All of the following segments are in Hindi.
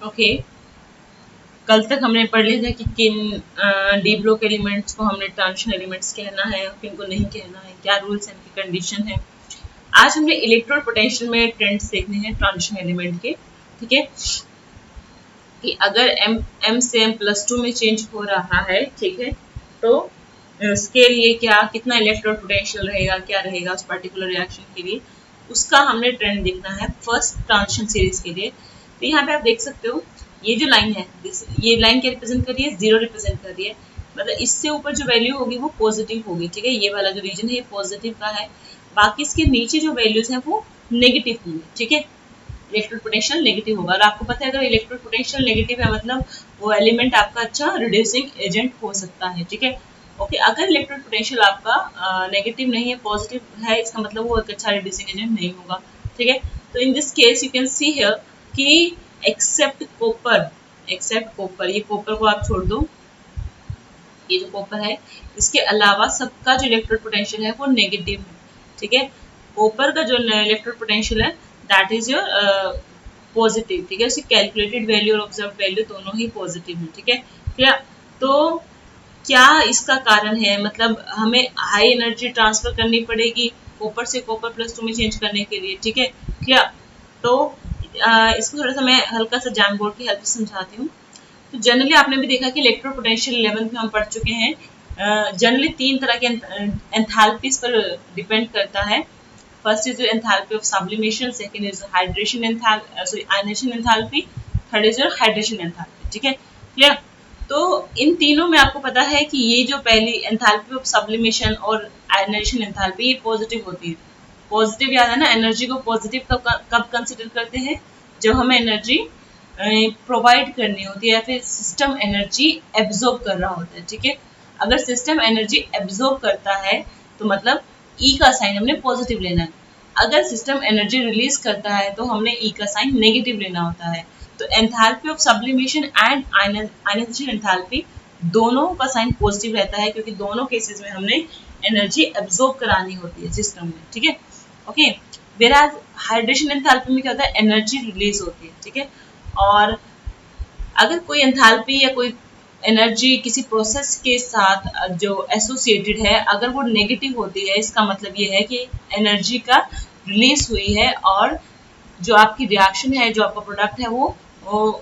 ओके, कल तक हमने पढ़ लिया था कि किन डी ब्लॉक एलिमेंट्स को हमने ट्रांजिशन एलिमेंट्स कहना है और किन को नहीं कहना है, क्या रूल्स एंड कंडीशन है। आज हमने इलेक्ट्रोड पोटेंशियल में ट्रेंड्स देखने हैं ट्रांजिशन एलिमेंट के। ठीक है, कि अगर m से m+2 में चेंज हो रहा है, ठीक है, तो उसके लिए क्या कितना इलेक्ट्रोड पोटेंशियल रहेगा, क्या रहेगा उस पर्टिकुलर रिएक्शन के लिए, उसका हमने ट्रेंड देखना है फर्स्ट ट्रांजिशन सीरीज के लिए। तो यहाँ पे आप देख सकते हो ये जो लाइन है, ये लाइन क्या रिप्रेजेंट कर रही है, 0 रिप्रेजेंट कर रही है, मतलब इससे ऊपर जो वैल्यू होगी वो पॉजिटिव होगी। ठीक है, ये वाला जो रीजन है ये पॉजिटिव का है, बाकी इसके नीचे जो वैल्यूज हैं वो नेगेटिव होंगे। ठीक है, इलेक्ट्रोड पोटेंशियल नेगेटिव होगा, और आपको पता है अगर इलेक्ट्रोड पोटेंशियल नेगेटिव है मतलब वो एलिमेंट आपका अच्छा रिड्यूसिंग एजेंट हो सकता है। ठीक है, ओके, अगर इलेक्ट्रोड पोटेंशियल आपका नेगेटिव नहीं है, पॉजिटिव है, इसका मतलब वो एक अच्छा रिड्यूसिंग एजेंट नहीं होगा। ठीक है, तो in this case you can see here कि एक्सेप्ट कॉपर, ये कॉपर को आप छोड़ दो, ये जो कॉपर है इसके अलावा सबका जो इलेक्ट्रोड पोटेंशियल है वो नेगेटिव है। ठीक है, कॉपर का जो इलेक्ट्रोड पोटेंशियल है दैट इज योर पॉजिटिव। ठीक है, उसकी कैलकुलेटेड वैल्यू और ऑब्जर्व वैल्यू दोनों ही पॉजिटिव है। ठीक है, क्या तो क्या इसका कारण है, मतलब हमें हाई एनर्जी ट्रांसफर करनी पड़ेगी कॉपर से कॉपर+2 में चेंज करने के लिए। ठीक है, क्या तो इसको थोड़ा सा मैं हल्का सा जैम बोर्ड की हेल्प से समझाती हूँ। तो जनरली आपने भी देखा कि इलेक्ट्रोड पोटेंशियल 11th में हम पढ़ चुके हैं। जनरली 3 तरह के एंथैल्पीज पर डिपेंड करता है। First is enthalpy of sublimation, second is hydration enthalpy, ionisation enthalpy, third is hydration enthalpy. ठीक है, क्लियर। तो इन तीनों में आपको पता है कि ये जो पहली एंथैल्पी ऑफ सब्लिमेशन और आयनेशन एंथैल्पी ये पॉजिटिव होती है। पॉजिटिव याद है ना, एनर्जी को पॉजिटिव कब कंसिडर करते हैं, जब हमें एनर्जी प्रोवाइड करनी होती है या फिर सिस्टम एनर्जी एब्जॉर्ब कर रहा होता है। ठीक है, अगर सिस्टम एनर्जी एब्जॉर्ब करता है तो मतलब ई का साइन हमने पॉजिटिव लेना है, अगर सिस्टम एनर्जी रिलीज करता है तो हमने ई का साइन नेगेटिव लेना होता है। तो enthalpy of sublimation and ionization enthalpy दोनों का साइन पॉजिटिव रहता है, क्योंकि दोनों केसेस में हमने एनर्जी एब्जॉर्ब करानी होती है सिस्टम में। ठीक है, ओके, वेराज हाइड्रेशन एंथैल्पी में क्या होता है, एनर्जी रिलीज होती है। ठीक है, और अगर कोई एंथैल्पी या कोई एनर्जी किसी प्रोसेस के साथ जो एसोसिएटेड है अगर वो नेगेटिव होती है, इसका मतलब ये है कि एनर्जी का रिलीज हुई है और जो आपकी रिएक्शन है, जो आपका प्रोडक्ट है वो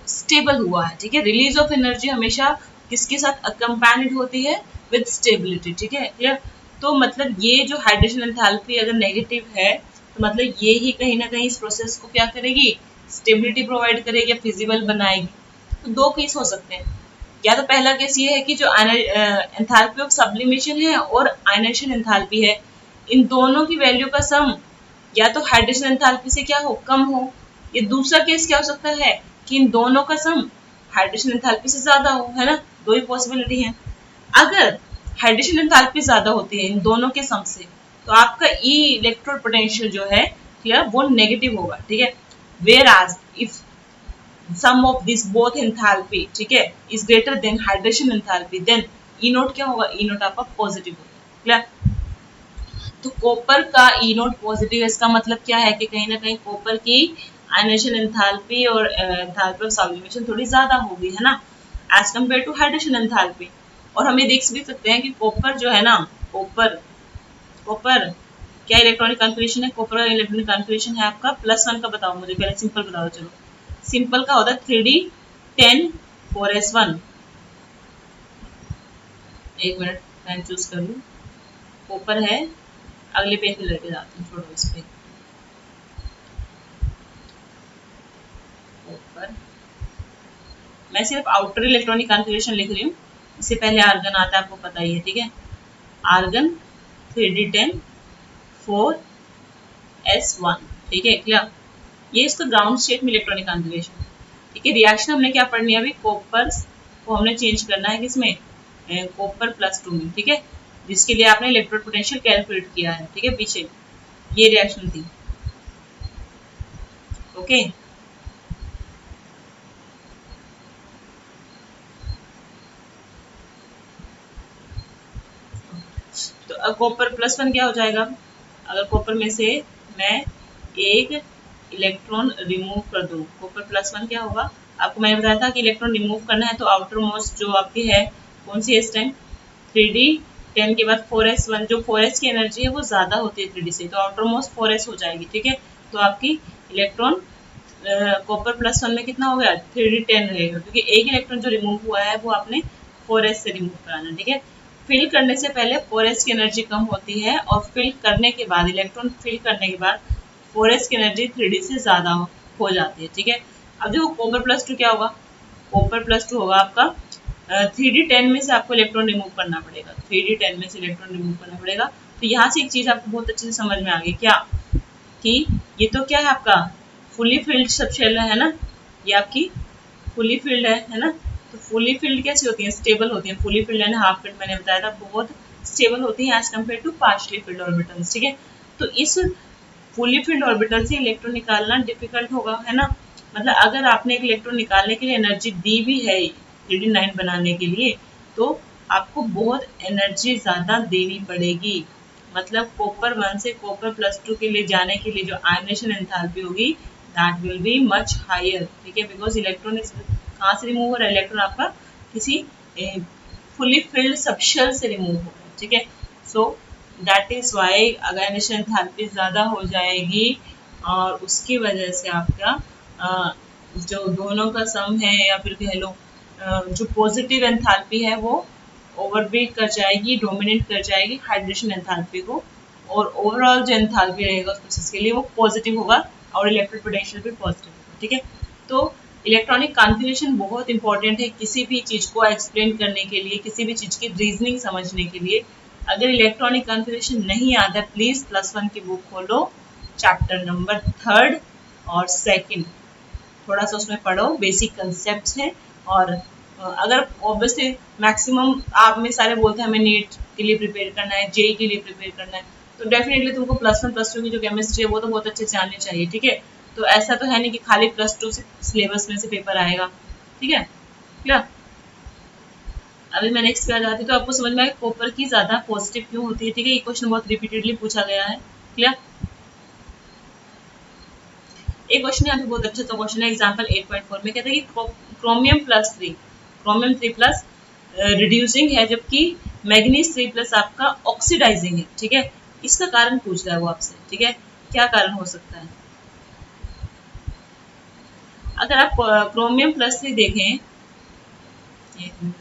स्टेबल हुआ है। ठीक है, रिलीज ऑफ एनर्जी हमेशा किसके साथ अकम्पैनिड होती है, विद स्टेबिलिटी। ठीक है, क्लियर। तो मतलब ये जो हाइड्रेशन एंथैल्पी अगर नेगेटिव है तो मतलब ये ही कहीं ना कहीं इस प्रोसेस को क्या करेगी, स्टेबिलिटी प्रोवाइड करेगी या फिजिबल बनाएगी। तो दो केस हो सकते हैं, या तो पहला केस ये है कि जो एंथैल्पी ऑफ सब्लिमेशन है और आयनेशन एंथैल्पी है, इन दोनों की वैल्यू का सम या तो हाइड्रेशन एंथैल्पी से क्या हो, कम हो। ये दूसरा केस क्या हो सकता है कि इन दोनों का सम हाइड्रेशन एंथैल्पी से ज्यादा हो, है ना, दो ही पॉसिबिलिटी है। अगर हाइड्रेशन एंथैल्पी ज्यादा होती है इन दोनों के सम से तो आपका ई इलेक्ट्रोड पोटेंशियल जो है क्लियर वो नेगेटिव होगा। ठीक है, whereas if sum of this both enthalpy, ठीक है, is greater than hydration enthalpy, then E naught क्या होगा, ई नोट आपका पॉजिटिव होगा। क्लियर। तो कॉपर का ई नोट पॉजिटिव है, इसका मतलब क्या है कि कहीं ना कहीं कॉपर की आयनेशन एंथैल्पी और एंथैल्पी ऑफ सब्लिमेशन थोड़ी ज्यादा होगी, है ना, as compare to hydration enthalpy. और हम ये देख भी सकते हैं कि कॉपर जो है ना, कॉपर कॉपर क्या इलेक्ट्रॉनिक कॉन्फ़िगरेशन है, कॉपर का इलेक्ट्रॉनिक कॉन्फ़िगरेशन है आपका +1 का। बताओ मुझे पहले, सिंपल बताओ। चलो सिंपल का होता है 3D10 4s1। एक मिनट पेन चूज कर लूँ, कॉपर है, अगले पेज पे लेके जाती हूँ, छोड़ो इस पे। कॉपर, मैं सिर्फ आउटर इलेक्ट्रॉनिक कॉन्फ़िगरेशन लिख रही हूँ, इससे पहले आर्गन आता है, आपको पता ही है। ठीक है, आर्गन 3D10 4s1। ठीक है, क्लियर। ये इसका ग्राउंड स्टेट में इलेक्ट्रॉनिक कॉन्फ़िगरेशन। ठीक है, रिएक्शन हमने क्या पढ़नी है अभी, कॉपर को हमने चेंज करना है किसमें, कॉपर+2 में। ठीक है, जिसके लिए आपने इलेक्ट्रोड पोटेंशियल कैलकुलेट किया है। ठीक है, पीछे ये रिएक्शन थी। ओके, तो अब कॉपर+1 क्या हो जाएगा, अगर कॉपर में से मैं एक इलेक्ट्रॉन रिमूव कर दूं, कॉपर+1 क्या होगा, आपको मैंने बताया था कि इलेक्ट्रॉन रिमूव करना है तो आउटर मोस्ट जो आपकी है कौन सी है इस टाइम 3d10 के बाद 4s1, जो 4s की एनर्जी है वो ज़्यादा होती है 3d से, तो आउटर मोस्ट 4s हो जाएगी। ठीक है, तो आपकी इलेक्ट्रॉन कॉपर प्लस वन में कितना हो गया 3d10 रहेगा, क्योंकि एक इलेक्ट्रॉन जो रिमूव हुआ है वो आपने 4s से रिमूव कराना। ठीक है, फिल करने से पहले 4s की एनर्जी कम होती है और फिल करने के बाद इलेक्ट्रॉन फिल करने के बाद 4s की एनर्जी 3d से ज़्यादा हो जाती है। ठीक है, अब देखो कॉपर प्लस टू क्या होगा, कॉपर प्लस टू होगा आपका 3d10 में से आपको इलेक्ट्रॉन रिमूव करना पड़ेगा, 3d10 में से इलेक्ट्रॉन रिमूव करना पड़ेगा। तो यहाँ से एक चीज़ आपको बहुत अच्छे से समझ में आ गई क्या, कि ये तो क्या है आपका फुली फिल्ड सब शेल है ना, ये आपकी फुली फिल्ड है ना। तो फुली फिल्ड कैसी होती है, स्टेबल होती है। Fully filled and half filled मैंने बताया था बहुत स्टेबल होती है as compare to partially filled orbitals. ठीक है, तो इस फुली फिल्ड ऑर्बिटल से इलेक्ट्रॉन निकालना डिफिकल्ट होगा, है ना। मतलब अगर आपने एक इलेक्ट्रॉन निकालने के लिए एनर्जी दी भी है 3d9 बनाने के लिए, तो आपको बहुत एनर्जी ज़्यादा देनी पड़ेगी। मतलब कॉपर 1 से कॉपर प्लस 2 के लिए जाने के लिए जो आयनेशन एंथैल्पी होगी that will be much higher. ठीक है, बिकॉज इलेक्ट्रॉन कहाँ से रिमूव हो रहा है, इलेक्ट्रॉन आपका किसी फुली फिल्ड सबशेल से रिमूव हो रहा है। ठीक है, so that is why ionization enthalpy ज़्यादा हो जाएगी और उसकी वजह से आपका जो दोनों का सम है या फिर कह लो जो पॉजिटिव एंथैल्पी है वो ओवरवेट कर जाएगी, डोमिनेट कर जाएगी हाइड्रेशन एंथैल्पी को, और ओवरऑल जो एंथैल्पी रहेगा उस प्रोसेस के लिए वो पॉजिटिव होगा और इलेक्ट्रिक पोटेंशियल भी पॉजिटिव होगा। ठीक है, तो इलेक्ट्रॉनिक कॉन्फ़िगरेशन बहुत इंपॉर्टेंट है किसी भी चीज़ को एक्सप्लेन करने के लिए, किसी भी चीज़ की रीजनिंग समझने के लिए। अगर इलेक्ट्रॉनिक कॉन्फ़िगरेशन नहीं आता है प्लीज़ +1 की बुक खोलो, चैप्टर नंबर 3 और 2 थोड़ा सा उसमें पढ़ो, बेसिक कंसेप्ट हैं। और अगर ऑब्वियसली मैक्सिमम आप में सारे बोलते हैं हमें नीट के लिए प्रिपेयर करना है, जेई के लिए प्रिपेयर करना है, तो डेफिनेटली तुमको +1 +2 की जो केमिस्ट्री है वो तो बहुत अच्छे से आनी चाहिए। ठीक है, तो ऐसा तो है नहीं कि खाली +2 से सिलेबस में से पेपर आएगा। ठीक है, क्लियर। अभी मैं नेक्स्ट पे आ जाती हूँ तो आपको समझ में आएगा कॉपर की ज़्यादा पॉजिटिव क्यों होती है। ठीक है, ये क्वेश्चन बहुत रिपीटेडली पूछा गया है। क्लियर, एक क्वेश्चन यहाँ पे बहुत अच्छा सा क्वेश्चन है एग्जांपल 8.4 में कहते हैं कि क्रोमियम 3 प्लस रिड्यूसिंग है जबकि मैग्नीज 3 प्लस आपका ऑक्सीडाइजिंग है। ठीक है, इसका कारण पूछ रहा है वो आपसे। ठीक है, क्या कारण हो सकता है। अगर आप क्रोमियम +3 देखें, एक मिनट,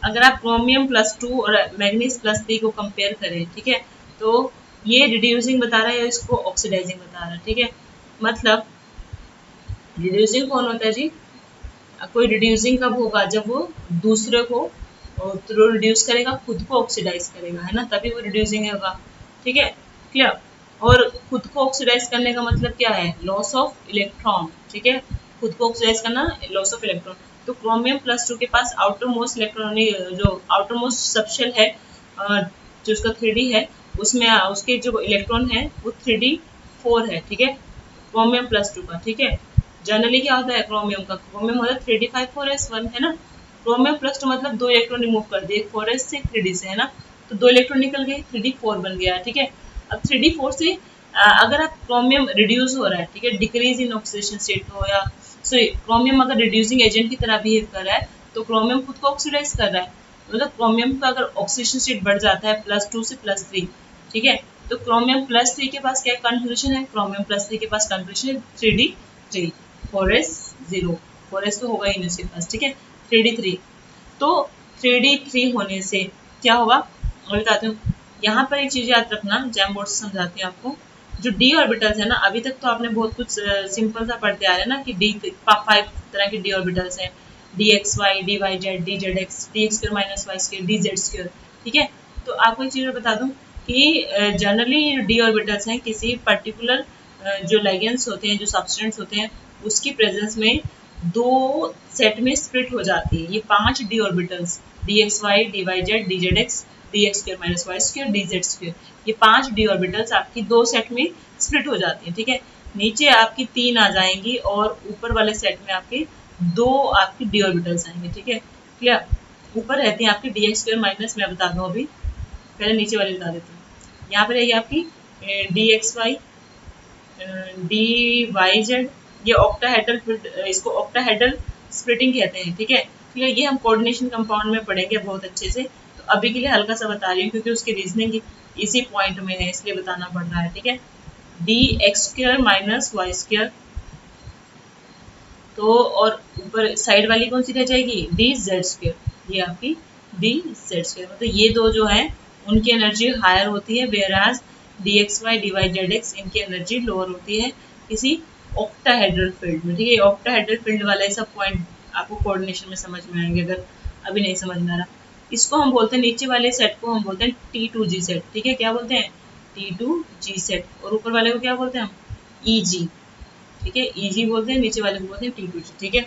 अगर आप क्रोमियम +2 और मैग्नीज +3 को कंपेयर करें, ठीक है, तो ये रिड्यूसिंग बता रहा है, इसको ऑक्सीडाइजिंग बता रहा है। ठीक है, मतलब रिड्यूसिंग कौन होता है जी, कोई रिड्यूसिंग कब होगा, जब वो दूसरे को तो रिड्यूस करेगा, खुद को ऑक्सीडाइज करेगा, है ना, तभी वो रिड्यूसिंग होगा। ठीक है, क्लियर। और खुद को ऑक्सीडाइज करने का मतलब क्या है, लॉस ऑफ इलेक्ट्रॉन। ठीक है, खुद को ऑक्सीडाइज करना, लॉस ऑफ इलेक्ट्रॉन। तो क्रोमियम +2 के पास आउटर मोस्ट इलेक्ट्रॉनिक जो आउटर मोस्ट सबशेल है जो उसका 3D है, उसमें उसके जो इलेक्ट्रॉन है वो 3D4 है। ठीक है, क्रोमियम +2 का। ठीक है, जनरली क्या होता है क्रोमियम का, क्रोमियम होता है 3d5 4s1, है ना। क्रोमियम +2 मतलब 2 इलेक्ट्रॉन रिमूव कर दिए, 4s से 3d से, है ना, तो 2 इलेक्ट्रॉन निकल गए, 3d4 बन गया। ठीक है, अब 3d4 से अगर आप क्रोमियम रिड्यूस हो रहा है, ठीक है, डिक्रीज इन ऑक्सीडेशन स्टेट हो या सॉरी क्रोमियम अगर रिड्यूसिंग एजेंट की तरह बिहेव कर रहा है तो क्रोमियम खुद को ऑक्सीडाइज कर रहा है। मतलब क्रोमियम का अगर ऑक्सीडेशन स्टेट बढ़ जाता है +2 से +3, ठीक है, तो क्रोमियम +3 के पास क्या कन्फिग्रेशन है, क्रोमियम +3 के पास कन्फिग्रेशन है 3d3, 4s0, 4s तो होगा ही नहीं उसके पास। ठीक है, 3d3, तो 3d3 होने से क्या होगा मैं बताती हूँ। यहाँ पर एक चीज़ याद रखना, जैम बोर्ड से समझाती हूँ आपको। जो डी ऑर्बिटल्स है ना, अभी तक तो आपने बहुत कुछ सिंपल सा पढ़ते आ रहे हैं ना कि डी 5 तरह के डी ऑर्बिटल्स हैं, dxy dyz dzx dx² - y², dz²। ठीक है, तो आपको एक चीज़ बता दूँ कि जनरली डी ऑर्बिटल्स हैं किसी पर्टिकुलर जो लाइगेंड्स होते हैं, जो सब्सटेंट्स होते हैं, उसकी प्रेजेंस में 2 सेट में स्प्लिट हो जाती है। ये 5 D orbitals dxy dyz dzx dx² - y² dz², ये 5 डी ऑर्बिटल्स आपकी 2 सेट में स्प्लिट हो जाती है। ठीक है, नीचे आपकी 3 आ जाएंगी और ऊपर वाले सेट में आपकी 2 आपकी डी ऑर्बिटल्स आएंगे। ठीक है, क्लियर। ऊपर रहती है आपकी dx² माइनस, मैं बता दूं अभी, पहले नीचे वाली बता देती हूँ। यहाँ पे रहेगी आपकी dxy डी वाई जेड, ये ऑक्टाहेड्रल, इसको ऑक्टाहेड्रल स्प्लिटिंग कहते हैं, ठीक है। ठीक है, ये हम कोऑर्डिनेशन कंपाउंड में पढ़ेंगे बहुत अच्छे से। तो अभी के लिए हल्का सा बता रही हूँ क्योंकि उसकी रीजनिंग इसी पॉइंट में है, इसलिए बताना पड़ रहा है, ठीक है। डी एक्स स्क्र माइनस वाई स्क्र, तो और ऊपर साइड वाली कौन सी रह जाएगी, डी जेड स्क्र, ये आपकी डी जेड स्क्र। मतलब ये दो जो है उनकी एनर्जी हायर होती है, whereas d x y d y z x इनकी एनर्जी लोअर होती है किसी ऑक्टाहेड्रल फील्ड में, ठीक है। ऑक्टाहेड्रल फील्ड वाला ये सब पॉइंट आपको कोऑर्डिनेशन में समझ में आएंगे, अगर अभी नहीं समझ में आ रहा। इसको हम बोलते हैं, नीचे वाले सेट को हम बोलते हैं T2G सेट, ठीक है। क्या बोलते हैं, T2G सेट, और ऊपर वाले को क्या बोलते हैं हम, EG, ठीक है। EG बोलते हैं, नीचे वाले को बोलते हैं T2G, ठीक है।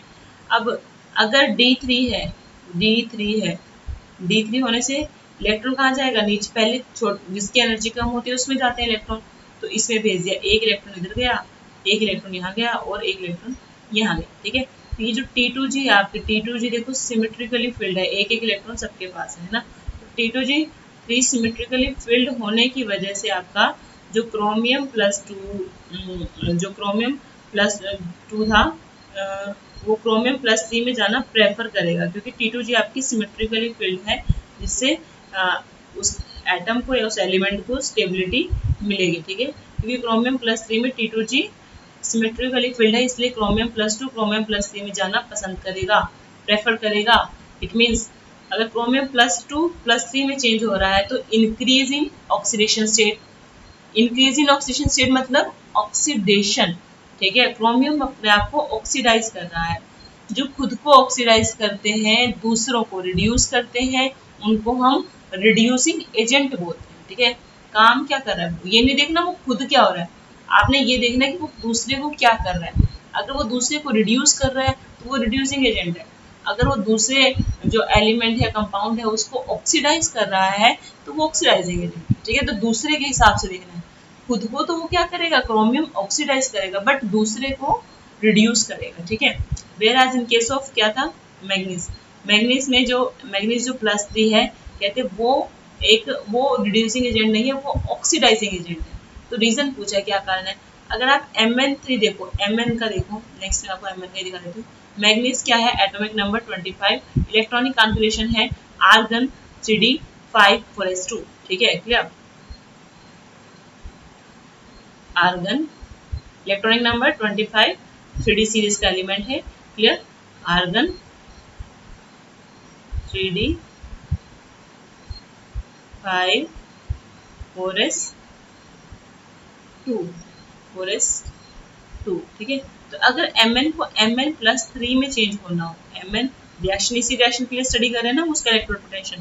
अब अगर D3 है, D3 है, D3 होने से इलेक्ट्रॉन कहाँ जाएगा, नीचे पहले जिसकी एनर्जी कम होती है उसमें जाते हैं इलेक्ट्रॉन, तो इसमें भेज दिया, एक इलेक्ट्रॉन इधर गया, एक इलेक्ट्रॉन यहाँ गया और एक इलेक्ट्रॉन यहाँ गया, ठीक है। तो ये जो T2G है आपकी, T2G देखो सिमेट्रिकली फिल्ड है, एक एक इलेक्ट्रॉन सबके पास है ना। तो T2G 3 सिमेट्रिकली फिल्ड होने की वजह से आपका जो क्रोमियम प्लस टू, जो क्रोमियम प्लस टू था, वो क्रोमियम प्लस 3 में जाना प्रेफर करेगा, क्योंकि T2G आपकी सिमेट्रिकली फिल्ड है, जिससे उस एटम को या उस एलिमेंट को स्टेबिलिटी मिलेगी, ठीक है। क्योंकि क्रोमियम प्लस 3 में T2G सिमेट्रिकली फिल्ड है, इसलिए chromium plus two chromium plus 3 में जाना पसंद करेगा, प्रेफर करेगा। इट मीन्स अगर क्रोमियम प्लस टू प्लस 3 में चेंज हो रहा है तो increase in oxidation state, increase in oxidation state मतलब ऑक्सीडेशन, ठीक है। क्रोमियम अपने आप को ऑक्सीडाइज कर रहा है, जो खुद को ऑक्सीडाइज करते हैं, दूसरों को रिड्यूस करते हैं, उनको हम रिड्यूसिंग एजेंट बोलते हैं, ठीक है। काम क्या कर रहा है, ये नहीं देखना वो खुद क्या हो रहा है, आपने ये देखना है कि वो दूसरे को क्या कर रहा है। अगर वो दूसरे को रिड्यूस कर रहा है तो वो रिड्यूसिंग एजेंट है, अगर वो दूसरे जो एलिमेंट है, कंपाउंड है, उसको ऑक्सीडाइज कर रहा है तो वो ऑक्सीडाइजिंग एजेंट है, ठीक है। तो दूसरे के हिसाब से देखना है, खुद को तो वो क्या करेगा, क्रोमियम ऑक्सीडाइज करेगा, बट दूसरे को रिड्यूस करेगा, ठीक है। Whereas in case of क्या था, मैग्नीज, मैग्नीज जो प्लस 3 है, कहते वो वो रिड्यूसिंग एजेंट नहीं है, वो ऑक्सीडाइजिंग एजेंट है। तो रीजन पूछा है क्या कारण है। अगर आप Mn3 देखो, Mn का देखो, नेक्स्ट में आपको Mn का दिखा देती हूँ। मैग्नीज क्या है, एटॉमिक नंबर 25, इलेक्ट्रॉनिक कॉन्फ़िगरेशन है आर्गन 3d5 4s2, ठीक है, clear. Argon, electronic number 25, 3d series का एलिमेंट है, clear. Argon 3d5 4s2, 4s2, ठीक है। तो अगर Mn को Mn प्लस 3 में चेंज होना हो, Mn रिएक्शन, इसी रिएक्शन के लिए स्टडी कर रहे हैं ना उसका इलेक्ट्रॉन पोटेंशियल,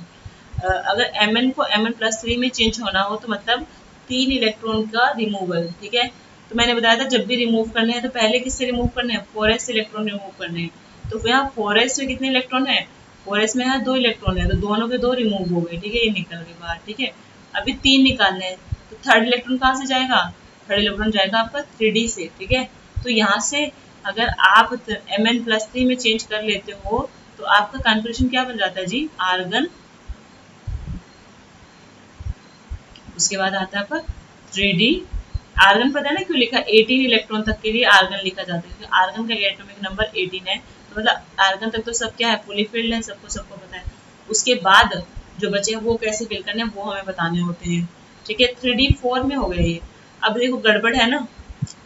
अगर Mn को Mn प्लस 3 में चेंज होना हो तो मतलब 3 इलेक्ट्रॉन का रिमूवल, ठीक है। तो मैंने बताया था जब भी रिमूव करने हैं तो पहले किससे रिमूव करने हैं, 4s इलेक्ट्रॉन रिमूव करने हैं। तो यहाँ 4s में कितने इलेक्ट्रॉन है, 4s में यहाँ 2 इलेक्ट्रॉन है, तो दोनों के 2 रिमूव हो गए, ठीक है, ये निकल गए बाहर, ठीक है। अभी 3 निकालने हैं, तो थर्ड इलेक्ट्रॉन कहाँ से जाएगा, थर्ड इलेक्ट्रॉन जाएगा आपका 3d से, ठीक है। तो यहाँ से अगर आप Mn प्लस 3 में चेंज कर लेते हो तो आपका कॉन्फ़िगरेशन क्या बन जाता है जी, आर्गन, उसके बाद आता है आपका 3d। आर्गन पता है ना क्यों लिखा, 18 इलेक्ट्रॉन तक के लिए आर्गन लिखा जाता है, क्योंकि आर्गन का एटॉमिक नंबर 18 है, तो मतलब आर्गन तक तो सब क्या है, फुली फिल्ड है, सबको सबको पता है। उसके बाद जो बचे हैं वो कैसे फिल करने हैं वो हमें बताने होते हैं, ठीक है। 3d4 में हो गया ये। अब देखो गड़बड़ है ना,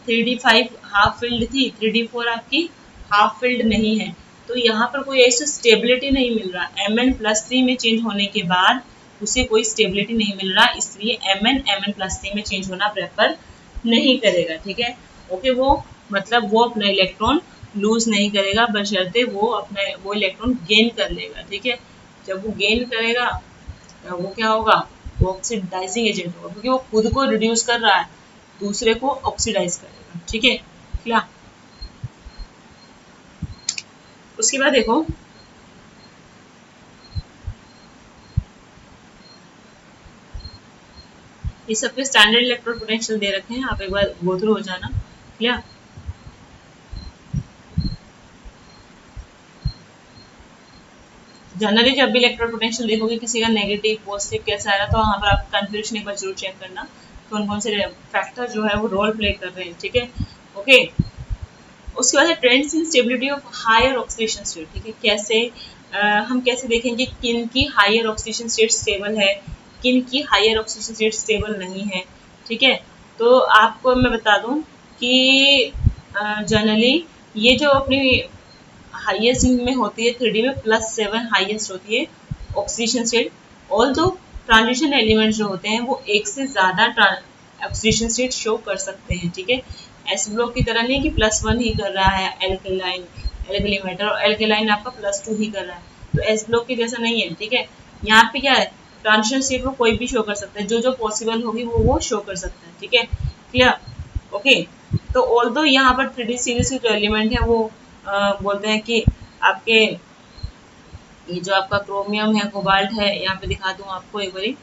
3d5 हाफ फिल्ड थी, 3d4 आपकी हाफ फिल्ड नहीं है, तो यहाँ पर कोई ऐसी स्टेबिलिटी नहीं मिल रहा। Mn प्लस 3 में चेंज होने के बाद उसे कोई स्टेबिलिटी नहीं मिल रहा, इसलिए Mn प्लस 3 में चेंज होना प्रेफर नहीं करेगा, ठीक है। ओके, वो मतलब वो अपना इलेक्ट्रॉन लूज नहीं करेगा, बशर्ते वो अपना वो इलेक्ट्रॉन गेन कर लेगा, ठीक है। जब वो गेन करेगा तो वो क्या होगा, वो ऑक्सीडाइजिंग एजेंट होगा, क्योंकि वो खुद को रिड्यूस कर रहा है, दूसरे को ऑक्सीडाइज करेगा, ठीक है, क्या। उसके बाद देखो ये सबके स्टैंडर्ड इलेक्ट्रोड पोटेंशियल दे रखे हैं, आप एक बार गो थ्रू हो जाना, क्लियर। जनरली जब भी इलेक्ट्रोड पोटेंशियल देखोगे किसी का नेगेटिव पॉजिटिव कैसा आ रहा है तो वहाँ पर आप कन्फ्यूजन एक बार जरूर चेक करना, कौन कौन से फैक्टर जो है वो रोल प्ले कर रहे हैं, ठीक है। ओके, उसके बाद है trends in stability of higher oxidation state, ठीक है। कैसे हम कैसे देखेंगे किन की हायर ऑक्सीडेशन स्टेट स्टेबल है, किन की हायर ऑक्सीडेशन स्टेट स्टेबल नहीं है, ठीक है। तो आपको मैं बता दूं कि जनरली ये जो अपनी हाईएस्ट में होती है 3D में +7 हाईएस्ट होती है ऑक्सीडेशन स्टेट। ऑल दो ट्रांजिशन एलिमेंट्स जो होते हैं वो एक से ज़्यादा ऑक्सीडेशन स्टेट शो कर सकते हैं, ठीक है। एस ब्लॉक की तरह नहीं कि +1 ही कर रहा है एल्केलाइन एल्कली मेटल, और एल्केलाइन आपका +2 ही कर रहा है, तो एस ब्लॉक की जैसा नहीं है, ठीक है। यहाँ पे क्या है, ट्रांजिशन स्टेट वो कोई भी शो कर सकता है, जो जो पॉसिबल होगी वो शो कर सकता है, ठीक है। क्लियर। ओके, तो ऑल दो यहाँ पर 3D सीरीज के जो एलिमेंट है वो बोलते हैं कि आपके ये जो आपका क्रोमियम है, कोबाल्ट है, यहाँ पे दिखा दूँ आपको एक बारी,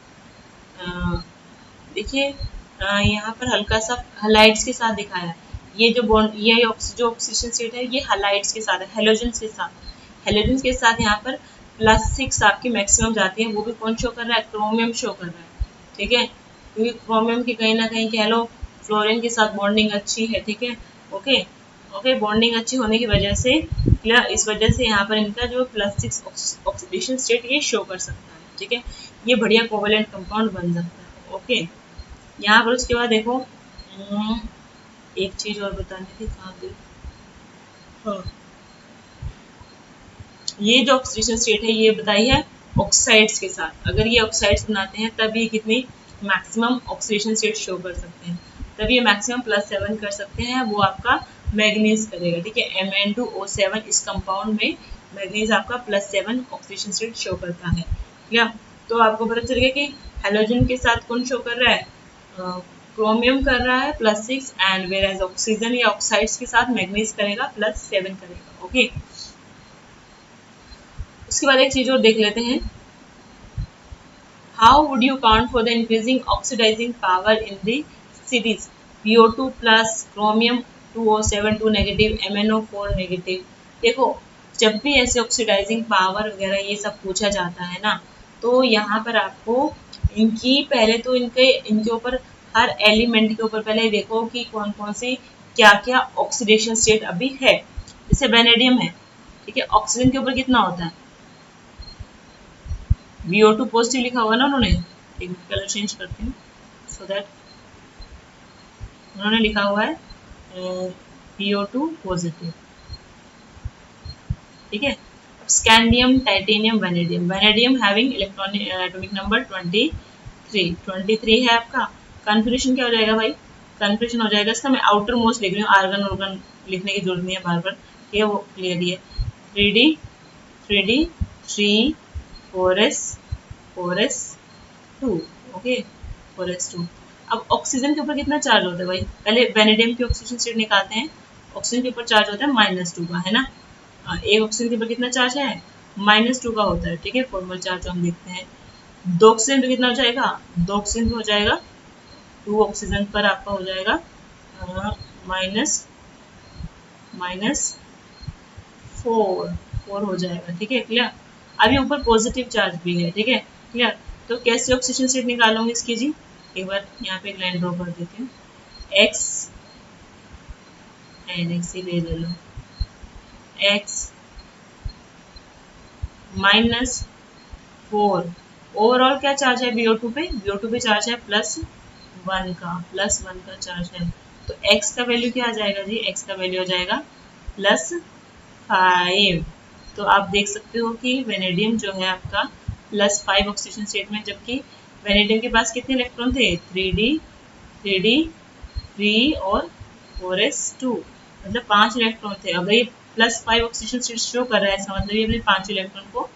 देखिए यहाँ पर हल्का सा हलाइड्स के साथ दिखाया है। ये जो बॉन्ड, ये जो ऑक्सीजन स्टेट है ये हलाइड्स के साथ है, हेलोजन्स के साथ। हेलोजन्स के साथ यहाँ पर +6 आपकी मैक्सिमम जाती है, वो भी कौन शो कर रहा है, क्रोमियम शो कर रहा है, ठीक है। क्योंकि क्रोमियम की कहीं ना कहीं कह लो फ्लोरीन के साथ बॉन्डिंग अच्छी है, ठीक है। ओके ओके, बॉन्डिंग अच्छी होने की वजह से इस वजह से यहाँ पर इनका जो +6 ऑक्सीडेशन स्टेट ये शो कर सकता है, ठीक है। ये बढ़िया कोवेलेंट कंपाउंड बन सकता है। ओके, यहाँ पर उसके बाद देखो एक चीज और बतानी थी, कहाँ गई, हाँ, ये जो ऑक्सीडेशन स्टेट है ये बताई है ऑक्साइड्स के साथ। अगर ये ऑक्साइड्स बनाते हैं तब ये कितनी मैक्सिमम ऑक्सीडेशन स्टेट शो कर सकते हैं, तब ये मैक्सिमम +7 कर सकते हैं, वो आपका मैग्नीज करेगा, ठीक है। Mn2O7 इस कंपाउंड में मैग्नीज आपका +7 ऑक्सीडेशन स्टेट शो करता है, क्या। तो आपको पता चल गया कि हेलोजन के साथ कौन शो कर रहा है, क्रोमियम कर रहा है +6, एंड वेर एज ऑक्सीजन या ऑक्साइड्स के साथ मैग्नीज करेगा +7 करेगा। ओके, उसके बाद एक चीज और देख लेते हैं, how would you count for the increasing oxidizing power in the series BO2 plus chromium 2O7 2 negative MnO4 negative. देखो जब भी ऐसे ऑक्सीडाइजिंग पावर वगैरह ये सब पूछा जाता है ना, तो यहाँ पर आपको इनकी पहले तो इनके ऊपर हर एलिमेंट के ऊपर पहले देखो कि कौन कौन सी क्या क्या ऑक्सीडेशन स्टेट अभी है। जैसे वेनेडियम है, ठीक है, ऑक्सीजन के ऊपर कितना होता है, BO2 पॉजिटिव लिखा हुआ ना उन्होंने, एक मिनट कलर चेंज करती हूँ सो दैट, उन्होंने लिखा हुआ है BO2 पॉजिटिव, ठीक है। Scandium, titanium, vanadium, vanadium having electronic atomic number 23 है आपका। कन्फिग्रेशन क्या हो जाएगा भाई, कन्फिग्रेशन हो जाएगा इसका, मैं आउटर मोस्ट लिख रही हूँ, आर्गन ऑर्गन लिखने की जरूरत नहीं है बार बार, ठीक है, वो क्लियर है। 3D 3 4s 2, okay 4s2। अब ऑक्सीजन के ऊपर कितना चार्ज होता है भाई, पहले वेनेडियम की ऑक्सीजन स्टेट निकालते हैं। ऑक्सीजन के ऊपर चार्ज होता है -2 का, है ना। एक ऑक्सीजन के ऊपर कितना चार्ज है, -2 का होता है, ठीक है। फॉर्मल चार्ज हम देखते हैं। दो ऑक्सीजन पे कितना हो जाएगा, दो ऑक्सीजन पे हो जाएगा, 2 ऑक्सीजन पर आपका हो जाएगा माइनस -4 हो जाएगा, ठीक है। क्लियर। अभी ऊपर पॉजिटिव चार्ज भी है, ठीक है। क्लियर। तो कैसे ऑक्सीजन स्टेट निकालोगे इसकी जी, एक बार यहाँ पे एक लाइन ड्रॉ कर देती हूँ, x एंड x ही ले लो, x -4, ओवरऑल क्या चार्ज है BO2 पे, BO2 पे चार्ज है +1 का चार्ज है। तो x का वैल्यू क्या आ जाएगा जी, x का वैल्यू हो जाएगा +5। तो आप देख सकते हो कि वेनेडियम जो है आपका +5 ऑक्सीजन स्टेट में, जबकि वेनेडियम के पास कितने इलेक्ट्रॉन थे, 3 और 4s2, मतलब 5 इलेक्ट्रॉन थे। अगर ये +5 ऑक्सीजन स्टेट शो कर रहा है, इसका मतलब ये अपने 5 इलेक्ट्रॉन को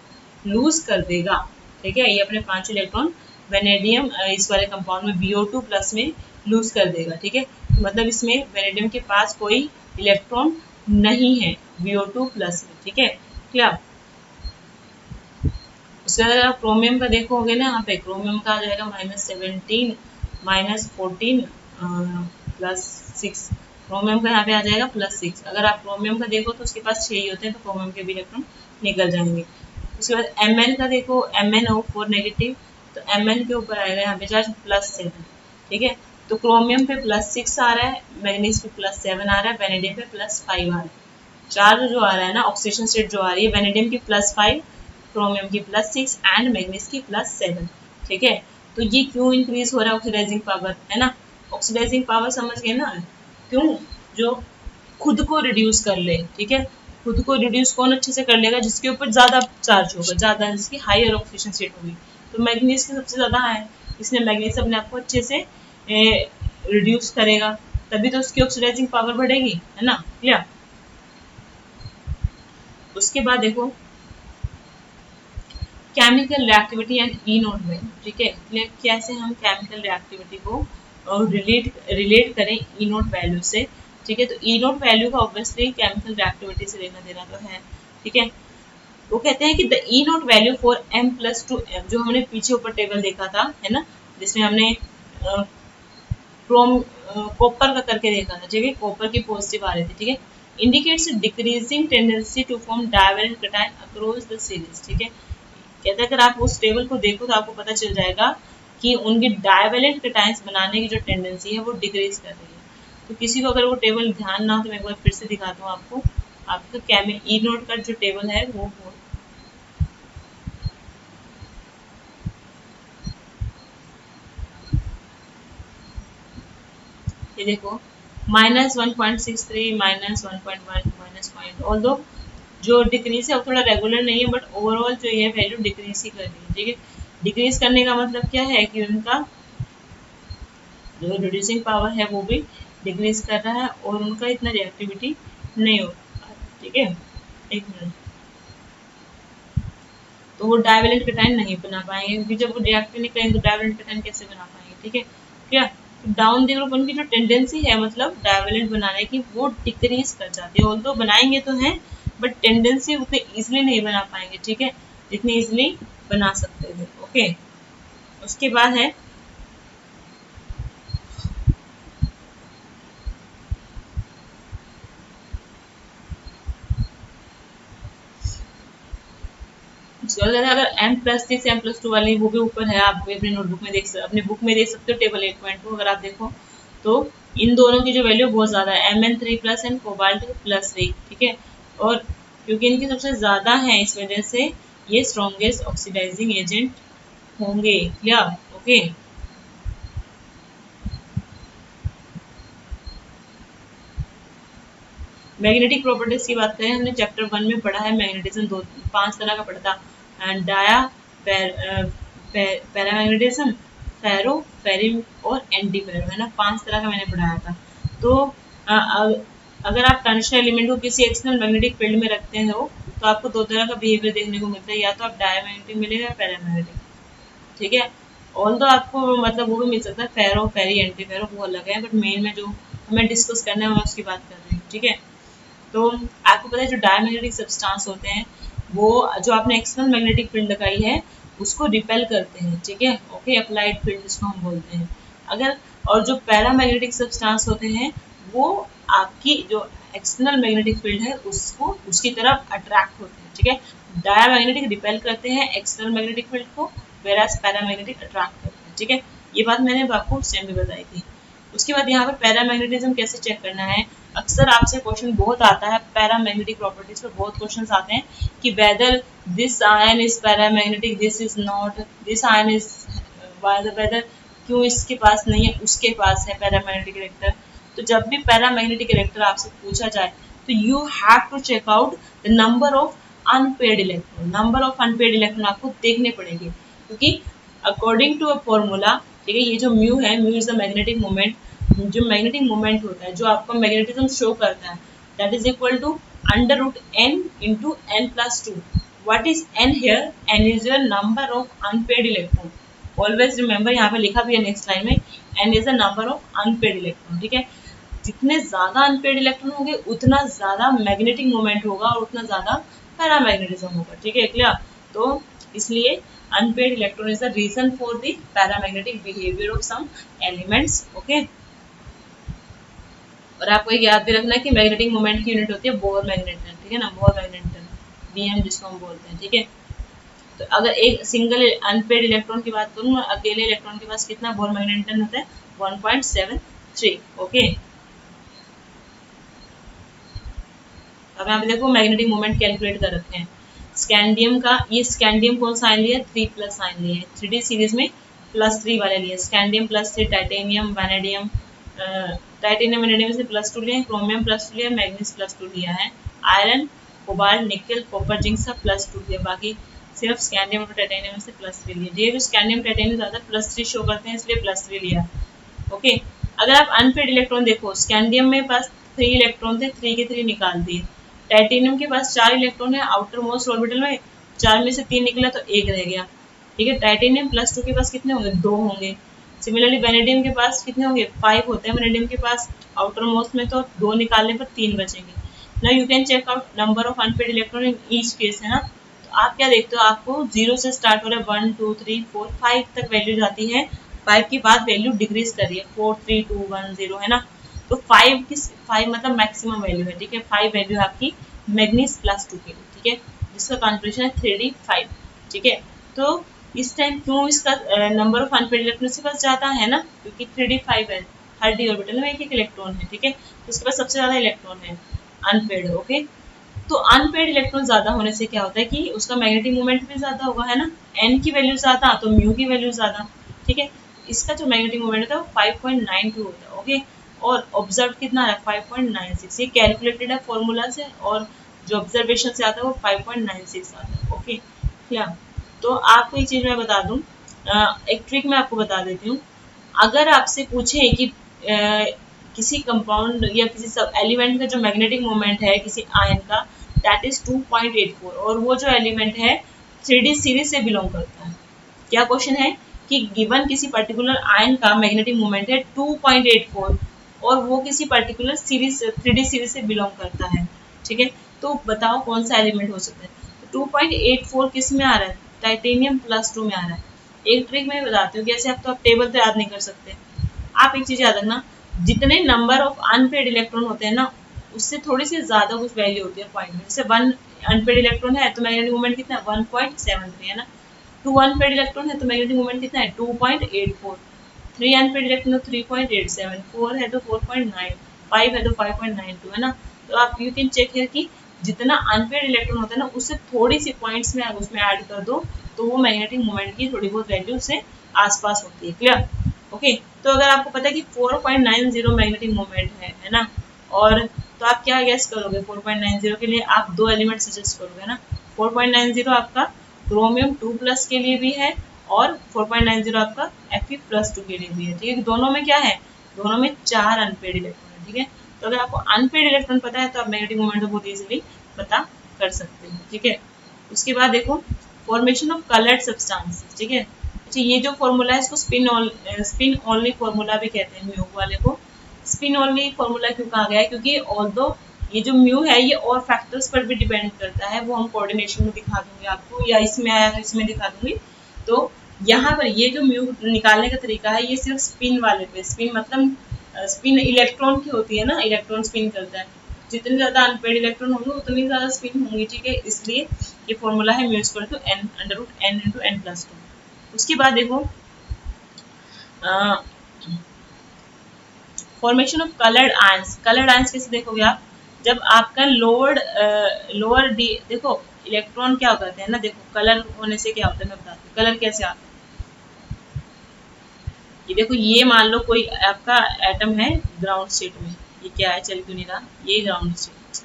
लूज कर देगा, ठीक है। ये अपने 5 इलेक्ट्रॉन वेनेडियम इस वाले कंपाउंड में BO2 प्लस में लूज कर देगा, ठीक है। तो मतलब इसमें वेनेडियम के पास कोई इलेक्ट्रॉन नहीं है BO2 प्लस में, ठीक है। क्या उसके बाद आप क्रोमियम का देखोगे ना, यहाँ पे क्रोमियम का आ जाएगा -17 -14 +6, क्रोमियम का यहाँ पे आ जाएगा +6। अगर आप क्रोमियम का देखो तो उसके पास 6 ही होते हैं, तो क्रोमियम के भी इलेक्ट्रॉन निकल जाएंगे। उसके बाद Mn का देखो, MnO4 नेगेटिव, तो Mn के ऊपर आएगा यहाँ पे चार्ज +7, ठीक है। तो क्रोमियम पे +6 आ रहा है, मैग्नीज पे +7 आ रहा है, वेनेडियम पे +5 आ रहा है। चार्ज जो आ रहा है ना, ऑक्सीडेशन स्टेट जो आ रही है, वेनेडियम की +5, क्रोमियम की +6 एंड मैग्नीज की +7। ठीक है, तो ये क्यों इंक्रीज हो रहा है ऑक्सीडाइजिंग पावर, है ना। ऑक्सीडाइजिंग पावर समझ गए ना, क्यों, जो खुद को रिड्यूस कर ले। ठीक है, खुद को रिड्यूस कौन अच्छे से कर लेगा, जिसके ऊपर ज़्यादा चार्ज होगा, ज़्यादा जिसकी हायर ऑक्सीडेशन स्टेट होगी। तो मैग्नीज की सबसे ज़्यादा है, इसलिए मैग्नीज अपने आप को अच्छे से रिड्यूस करेगा, तभी तो उसकी ऑक्सीडाइजिंग पावर बढ़ेगी, है ना, क्लियर। उसके बाद देखो chemical reactivity and E note value. ठीक है, कैसे हम केमिकल रिएक्टिविटी को रिलेट करें ई नोट वैल्यू से। ठीक है, तो ई नोट वैल्यू का ऑब्वियसली केमिकल रिएक्टिविटी से लेना देना तो है। ठीक है, वो कहते हैं कि the E note value for M+2M, जो हमने पीछे ऊपर टेबल देखा था, है ना, जिसमें हमने क्रोम कॉपर का करके देखा था। ठीक है, कॉपर की पॉजिटिव आ रही थी। ठीक है, indicates decreasing tendency to form divalent cation across the series. ठीक है, कहते हैं अगर आप उस टेबल को देखो तो आपको पता चल जाएगा कि उनकी डाइवैलेंट कैटायंस बनाने की जो टेंडेंसी है वो डिक्रीज कर रही है। तो किसी को अगर वो टेबल ध्यान ना हो तो मैं एक बार फिर से दिखाता हूँ आपको। आपका केमी ई नोट का जो टेबल है वो ये देखो, -1.63, -1.1, -. ऑल्दो जो डिक्रीज है वो थोड़ा रेगुलर नहीं है, बट ओवरऑल जो ये वैल्यू डिक्रीज ही कर रही है। ठीक है, डिक्रीज करने का मतलब क्या है कि उनका जो रिड्यूसिंग पावर है वो भी डिक्रीज कर रहा है और उनका इतना रिएक्टिविटी नहीं हो रहा है। ठीक है, एक मिनट, तो वो डाइवेलेंट कैटायन नहीं बना पाएंगे, क्योंकि जब वो रिएक्ट नहीं करेंगे तो डाइवेलेंट कैटायन कैसे बना पाएंगे। ठीक है, क्या डाउन द ग्रुप उनकी जो टेंडेंसी है मतलब डाइवेलेंट बनाने की वो डिक्रीज कर जाती है। ऑल्दो बनाएंगे तो हैं, बट टेंडेंसी उतने इजिली नहीं बना पाएंगे। ठीक है, जितनी इजिली बना सकते थे। ओके, उसके बाद है अगर M+6 M+2 वाली वो भी ऊपर है, आप अपनी नोटबुक में अपने बुक में देख सकते हो टेबल 8.2। अगर आप देखो तो इन दोनों की जो वैल्यू बहुत ज़्यादा है, Mn3+ एंड कोबाल्ट +3। ठीक है, और क्योंकि इनकी सबसे ज़्यादा है इस वजह से ये स्ट्रॉन्गेस्ट ऑक्सीडाइजिंग एजेंट होंगे। Clear, okay. मैग्नेटिक प्रॉपर्टीज की बात करें, हमने चैप्टर 1 में पढ़ा है मैग्नेटिज्म 5 तरह का पढ़ा था, डाया पैरामैग्नेटिज्म, फेरो, फेरिम और एंटी फेरो, है ना, 5 तरह का मैंने पढ़ाया था। तो अगर आप ट्रांजिशन एलिमेंट को किसी एक्सटर्नल मैग्नेटिक फील्ड में रखते हो तो आपको 2 तरह का बिहेवियर देखने को मिलता है, या तो आप डायमैग्नेटिक मिलेगा या पैरामैग्नेटिक। ठीक है, ऑल तो आपको मतलब वो भी मिल सकता है, फेरो, फेरी, एंटी फेरो वो अलग है, बट मेन में जो हमें डिस्कस करना है मैं उसकी बात कर रही हूँ। ठीक है, तो आपको पता है जो डायमैग्नेटिक सब्सटेंस होते हैं वो जो आपने एक्सटर्नल मैग्नेटिक फील्ड लगाई है उसको रिपेल करते हैं। ठीक है, ओके, अप्लाइड फील्ड जिसको हम बोलते हैं। अगर और जो पैरामैग्नेटिक सब्सटेंस होते हैं वो आपकी जो एक्सटर्नल मैग्नेटिक फील्ड है उसको उसकी तरफ अट्रैक्ट होते हैं। ठीक है, डायमैग्नेटिक रिपेल करते हैं एक्सटर्नल मैग्नेटिक फील्ड को, वेरास पैरामैग्नेटिक अट्रैक्ट करते हैं। ठीक है, ये बात मैंने आपको सेम भी बताई थी। उसके बाद यहाँ पर पैरामैग्नेटिज्म कैसे चेक करना है, अक्सर आपसे क्वेश्चन बहुत आता है पैरामैग्नेटिक प्रॉपर्टीज पर, बहुत क्वेश्चंस आते हैं कि whether this ion is paramagnetic, this is not, this ion is whether, क्यों इसके पास नहीं है उसके पास है पैरामैग्नेटिक कैरेक्टर। तो जब भी पैरामैग्नेटिक कैरेक्टर आपसे पूछा जाए तो you have to check out the number of unpaired electron. Number of unpaired electron आपको देखने पड़ेंगे, क्योंकि अकॉर्डिंग टू अ फॉर्मूला, ठीक है, ये जो म्यू है, mu is the magnetic moment, जो मैग्नेटिक मोमेंट होता है जो आपका मैग्नेटिज्म शो करता है, that is equal to √n into n+2। What is n here, n is your number of unpaired electron. Always remember, यहाँ पे लिखा भी है नेक्स्ट लाइन में, n is the number of unpaired electron. ठीक है, जितने ज्यादा अनपेड इलेक्ट्रॉन होंगे उतना ज्यादा मैग्नेटिक मोमेंट होगा और उतना ज्यादा पैरामैग्नेटिज्म होगा। ठीक है, क्लियर। तो इसलिए unpaired electron is the reason for the paramagnetic behaviour of some elements. Okay, और आपको एक याद भी रखना है कि मैग्नेटिक मोमेंट की यूनिट होती है बोर मैग्नेटन। ठीक है ना, बोर मैग्नेटन, बीएम जिसको हम बोलते हैं। ठीक है, तो अगर एक सिंगल अनपेड इलेक्ट्रॉन की बात करूँ, अकेले इलेक्ट्रॉन के पास कितना बोर मैग्नेटन होता है, 1.73। ओके, अब यहाँ पे देखो मैग्नेटिक मोमेंट कैलकुलेट कर रखे हैं। स्कैंडियम का, ये स्कैंडियम कौन सा आयन लिया, 3+ आयन लिए, 3D सीरीज में +3 वाले लिए, scandium +3, titanium, vanadium, titanium vanadium से +2 लिए, क्रोमियम +2 लिया, मैग्नीज +2 लिया है, आयरन, कोबाल्ट, निकल, कॉपर, जिंक सब +2 लिया, बाकी सिर्फ स्कैंडियम और टाइटेनियम से +3 लिए। ये जो स्कैंडियम टाइटेनियम ज़्यादा +3 शो करते हैं इसलिए +3 लिया। ओके, अगर आप अनपेड इलेक्ट्रॉन देखो, स्कैंडियम में पास 3 इलेक्ट्रॉन थे, 3 के 3 निकाल दिए। टाइटेनियम के पास 4 इलेक्ट्रॉन है आउटर मोस्ट ऑर्बिटल में, 4 में से 3 निकला तो 1 रह गया। ठीक है, टाइटेनियम +2 के पास कितने होंगे, 2 होंगे। सिमिलरली वेनेडियम के पास कितने होंगे, 5 होते हैं वेनेडियम के पास आउटर मोस्ट में, तो 2 निकालने पर 3 बचेंगे। Now you can check out number of unpaired electron in each case, है ना। तो आप क्या देखते हो, आपको 0 से स्टार्ट हो रहा है, 1 2 3 4 5 तक वैल्यू जाती है, 5 के बाद वैल्यू डिक्रीज कर रही है, 4 3 2 1 0, है ना। तो 5 मतलब मैक्सिमम वैल्यू है। ठीक है, 5 वैल्यू आपकी मैग्नीज +2 के लिए। ठीक है, जिसका कॉन्फिगरेशन है 3d5। ठीक है, तो इस टाइम क्यों इसका नंबर ऑफ अनपेड इलेक्ट्रॉन के पास ज़्यादा है ना, क्योंकि 3d5 है, हर डी ऑर्बिटल में एक एक इलेक्ट्रॉन है। ठीक है, तो उसके पास सबसे ज़्यादा इलेक्ट्रॉन है अनपेड। ओके, तो अनपेड इलेक्ट्रॉन ज़्यादा होने से क्या होता है कि उसका मैग्नेटिक मोमेंट भी ज़्यादा होगा, है ना। एन की वैल्यू ज़्यादा तो म्यू की वैल्यू ज़्यादा। ठीक है, इसका जो मैग्नेटिक मोमेंट होता है वो 5.92 होता है। ओके, और ऑब्जर्व कितना है, 5.96। ये कैलकुलेटेड है फॉर्मूला से, और जो ऑब्जर्वेशन से आता है वो 5.96 आता है। ओके, क्या, तो आपको एक चीज़ मैं बता दूं, एक ट्रिक मैं आपको बता देती हूँ। अगर आपसे पूछे कि किसी कंपाउंड या किसी सब एलिमेंट का जो मैग्नेटिक मोमेंट है किसी आयन का, दैट इज 2.84, और वो जो एलिमेंट है 3D सीरीज से बिलोंग करता है। क्या क्वेश्चन है कि गिवन किसी पर्टिकुलर आयन का मैग्नेटिक मोमेंट है 2.84, और वो किसी पर्टिकुलर सीरीज 3D सीरीज से बिलोंग करता है। ठीक है, तो बताओ कौन सा एलिमेंट हो सकता है। 2.84 किस में आ रहा है, टाइटेनियम +2 में आ रहा है। एक ट्रिक मैं बताती हूँ कैसे, आप तो आप टेबल तो याद नहीं कर सकते। आप एक चीज याद रखना, जितने नंबर ऑफ अनपेड इलेक्ट्रॉन होते हैं ना, उससे थोड़ी सी ज्यादा कुछ वैल्यू होती है पॉइंट में। जैसे 1 अनपेड इलेक्ट्रॉन है तो मैग्नेटिक मोमेंट कितना है, 1.73, है ना। 2 अनपेड इलेक्ट्रॉन है तो मैग्नेटिक मोमेंट कितना है, 2.84। 3 अनपेड इलेक्ट्रॉन है 3.87, 4 है तो 4.9, 5 है तो 5.92, है ना। तो आप यू कैन चेक है कि जितना अनपेड इलेक्ट्रॉन होता है ना, उससे थोड़ी सी पॉइंट्स में अगर उसमें ऐड कर दो तो वो मैग्नेटिक मोमेंट की थोड़ी बहुत वैल्यू से आसपास होती है। Clear, okay. तो अगर आपको पता है कि 4.90 मैग्नेटिक मोमेंट है ना, और तो आप क्या गैस करोगे, 4.90 के लिए आप 2 एलिमेंट सजेस्ट करोगे ना। 4.90 आपका क्रोमियम 2+ के लिए भी है, और 4.90 आपका Fe+2 के लिए भी है। ठीक है, दोनों में क्या है, दोनों में 4 अनपेड इलेक्ट्रॉन है। ठीक है, तो अगर आपको अनपेड इलेक्ट्रॉन पता है तो आप मैग्नेटिक मोमेंट को बहुत इजीली पता कर सकते हो। ठीक है, उसके बाद देखो फॉर्मेशन ऑफ कलर्ड सब्सटेंसेस। ठीक है, अच्छा ये जो फॉर्मूला है इसको स्पिन ओनली फॉर्मूला भी कहते हैं, म्यू वाले को स्पिन ओनली फॉर्मूला क्यों कहा गया है, क्योंकि ऑल्दो ये जो म्यू है ये और फैक्टर्स पर भी डिपेंड करता है, वो हम कोऑर्डिनेशन में दिखा दूंगी आपको, या इसमें आया तो इसमें दिखा दूंगी। तो यहाँ पर ये जो म्यू निकालने का तरीका है ये सिर्फ स्पिन वाले पे, स्पिन मतलब स्पिन इलेक्ट्रॉन की होती है ना, इलेक्ट्रॉन स्पिन करता है, जितने ज्यादा अनपेड इलेक्ट्रॉन होंगे उतनी ज्यादा स्पिन होंगी। ठीक है, इसलिए ये फॉर्मूला है mu equal to n √n/n+2। उसके बाद देखो formation of coloured ions. Coloured ions कैसे देखोगे आप, जब आपका लोअर डी, देखो इलेक्ट्रॉन क्या करते हैं ना, देखो कलर होने से क्या होता है मैं बताती हूँ, कलर कैसे आता है। ये देखो, ये मान लो कोई आपका एटम है ग्राउंड स्टेट में, ये क्या है चल क्यों नहीं रहा, ये ग्राउंड स्टेट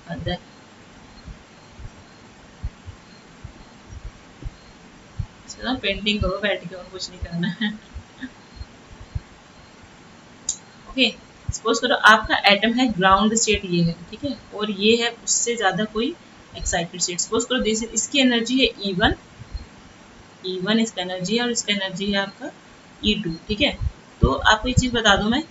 अंदर, चलो पेंटिंग करो बैठ के और कुछ नहीं करना है। ओके, सपोज करो आपका एटम है ग्राउंड स्टेट ये है, ठीक है, और ये है उससे ज्यादा कोई एक्साइटेड स्टेट। सपोज करो दिस, इसकी एनर्जी है E1 इसका एनर्जी है, और इसका एनर्जी है आपका E2। ठीक है, तो आपको एक चीज बता दूं मैं,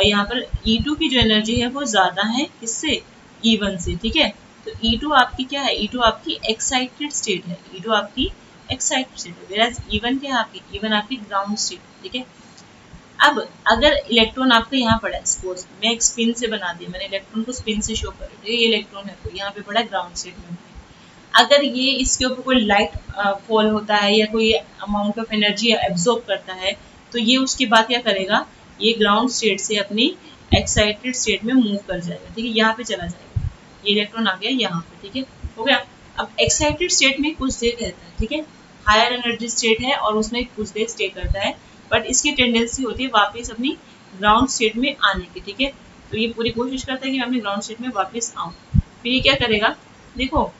यहाँ पर E2 की जो एनर्जी है वो ज्यादा है किससे, E1 से। ठीक है, तो E2 आपकी क्या है, E2 आपकी एक्साइटेड स्टेट है, E2 आपकी एक्साइटेड स्टेट है, वेराज E1 क्या है आपकी, E1 आपकी ग्राउंड स्टेट। ठीक है, अब अगर इलेक्ट्रॉन आपका यहाँ पड़ा है, सपोज मैं एक स्पिन से बना दिया, मैंने इलेक्ट्रॉन को स्पिन से शो कर रही हूँ, ये इलेक्ट्रॉन है तो यहाँ पे पड़ा है ग्राउंड स्टेट में। अगर ये इसके ऊपर कोई लाइट फॉल होता है या कोई अमाउंट ऑफ एनर्जी एब्जॉर्ब करता है, तो ये उसके बाद क्या करेगा, ये ग्राउंड स्टेट से अपनी एक्साइटेड स्टेट में मूव कर जाएगा, ठीक है, यहाँ पे चला जाएगा, ये इलेक्ट्रॉन आ गया यहाँ पे, ठीक है, हो गया। अब एक्साइटेड स्टेट में कुछ देर रहता है, ठीक है, हायर एनर्जी स्टेट है और उसमें कुछ देर स्टे करता है, बट इसकी टेंडेंसी होती है वापस अपनी ग्राउंड स्टेट में आने की, ठीक है। तो ये पूरी कोशिश करता है कि मैं अपनी ग्राउंड स्टेट में वापस आऊँ। फिर ये क्या करेगा, देखो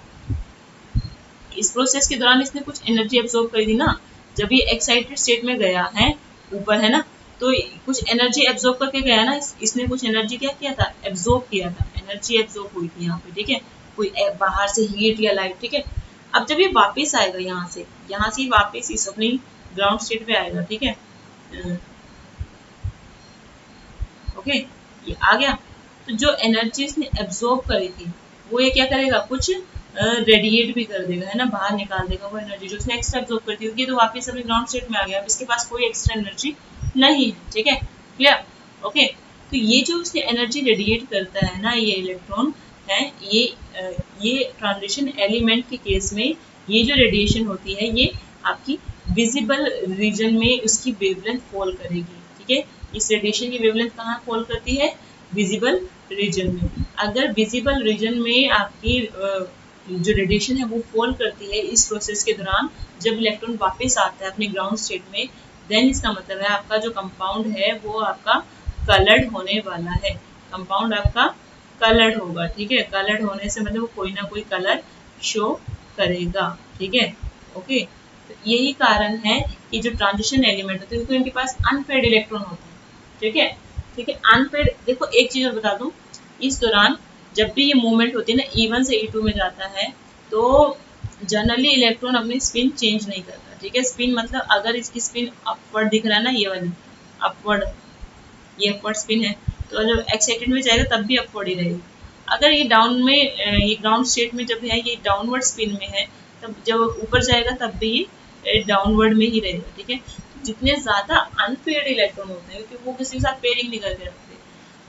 इस प्रोसेस के दौरान इसने कुछ एनर्जी एब्जॉर्ब करी थी ना, जब ये एक्साइटेड स्टेट में गया है ऊपर, है ना, तो कुछ एनर्जी एब्जॉर्ब करके गया ना, इसने कुछ एनर्जी क्या किया था, एब्जॉर्ब किया था, एनर्जी एब्जॉर्ब हुई थी यहाँ पे, ठीक है, कोई बाहर से हीट या लाइट, ठीक है। अब जब ये वापस आएगा यहाँ से वापस इस अपनी ग्राउंड स्टेट पे आएगा, ठीक है, ओके, ये आ गया। तो जो एनर्जी इसने एब्जॉर्ब करी थी वो ये क्या करेगा, कुछ रेडिएट भी कर देगा, है ना, बाहर निकाल देगा वो एनर्जी जो उसने एक्स्ट्रा एब्जॉर्ब करती होगी, तो वापस अपने ग्राउंड स्टेट में आ गया, अब इसके पास कोई एक्स्ट्रा एनर्जी नहीं है, ठीक है, क्लियर, ओके। तो ये जो उसने एनर्जी रेडिएट करता है ना, ये इलेक्ट्रॉन है, ये ट्रांजिशन एलिमेंट के केस में ये जो रेडिएशन होती है ये आपकी विजिबल रीजन में उसकी वेवलेंथ फॉल करेगी, ठीक है। इस रेडिएशन की वेवलेंथ कहाँ फॉल करती है, विजिबल रीजन में। अगर विजिबल रीजन में आपकी जो रेडिएशन है वो फॉल करती है इस प्रोसेस के दौरान, जब इलेक्ट्रॉन वापस आता है अपने ग्राउंड स्टेट में, देन इसका मतलब है आपका जो कंपाउंड है वो आपका कलर्ड होने वाला है, कंपाउंड आपका कलर्ड होगा, ठीक है। कलर्ड होने से मतलब वो कोई ना कोई कलर शो करेगा, ठीक है, ओके। तो यही कारण है कि जो ट्रांजिशन एलिमेंट होते हैं तो इनके पास अनपेड इलेक्ट्रॉन होते हैं, ठीक है, ठीक है, अनपेड। देखो एक चीज और बता दूं, इस दौरान जब भी ये मूवमेंट होती है ना, E1 से E2 में जाता है, तो जनरली इलेक्ट्रॉन अपनी स्पिन चेंज नहीं करता, ठीक है। स्पिन मतलब अगर इसकी स्पिन अपवर्ड दिख रहा है ना, ये वाली अपवर्ड, ये अपवर्ड स्पिन है, तो जब एक्साइटेड में जाएगा तब भी अपवर्ड ही रहेगी। अगर ये डाउन में, ये ग्राउंड स्टेट में जब है, ये डाउनवर्ड स्पिन में है, तब जब ऊपर जाएगा तब भी ये डाउनवर्ड में ही रहेगा, ठीक है। जितने ज़्यादा अनपेयर्ड इलेक्ट्रॉन होते हैं क्योंकि वो किसी के साथ पेयरिंग नहीं करके रखते,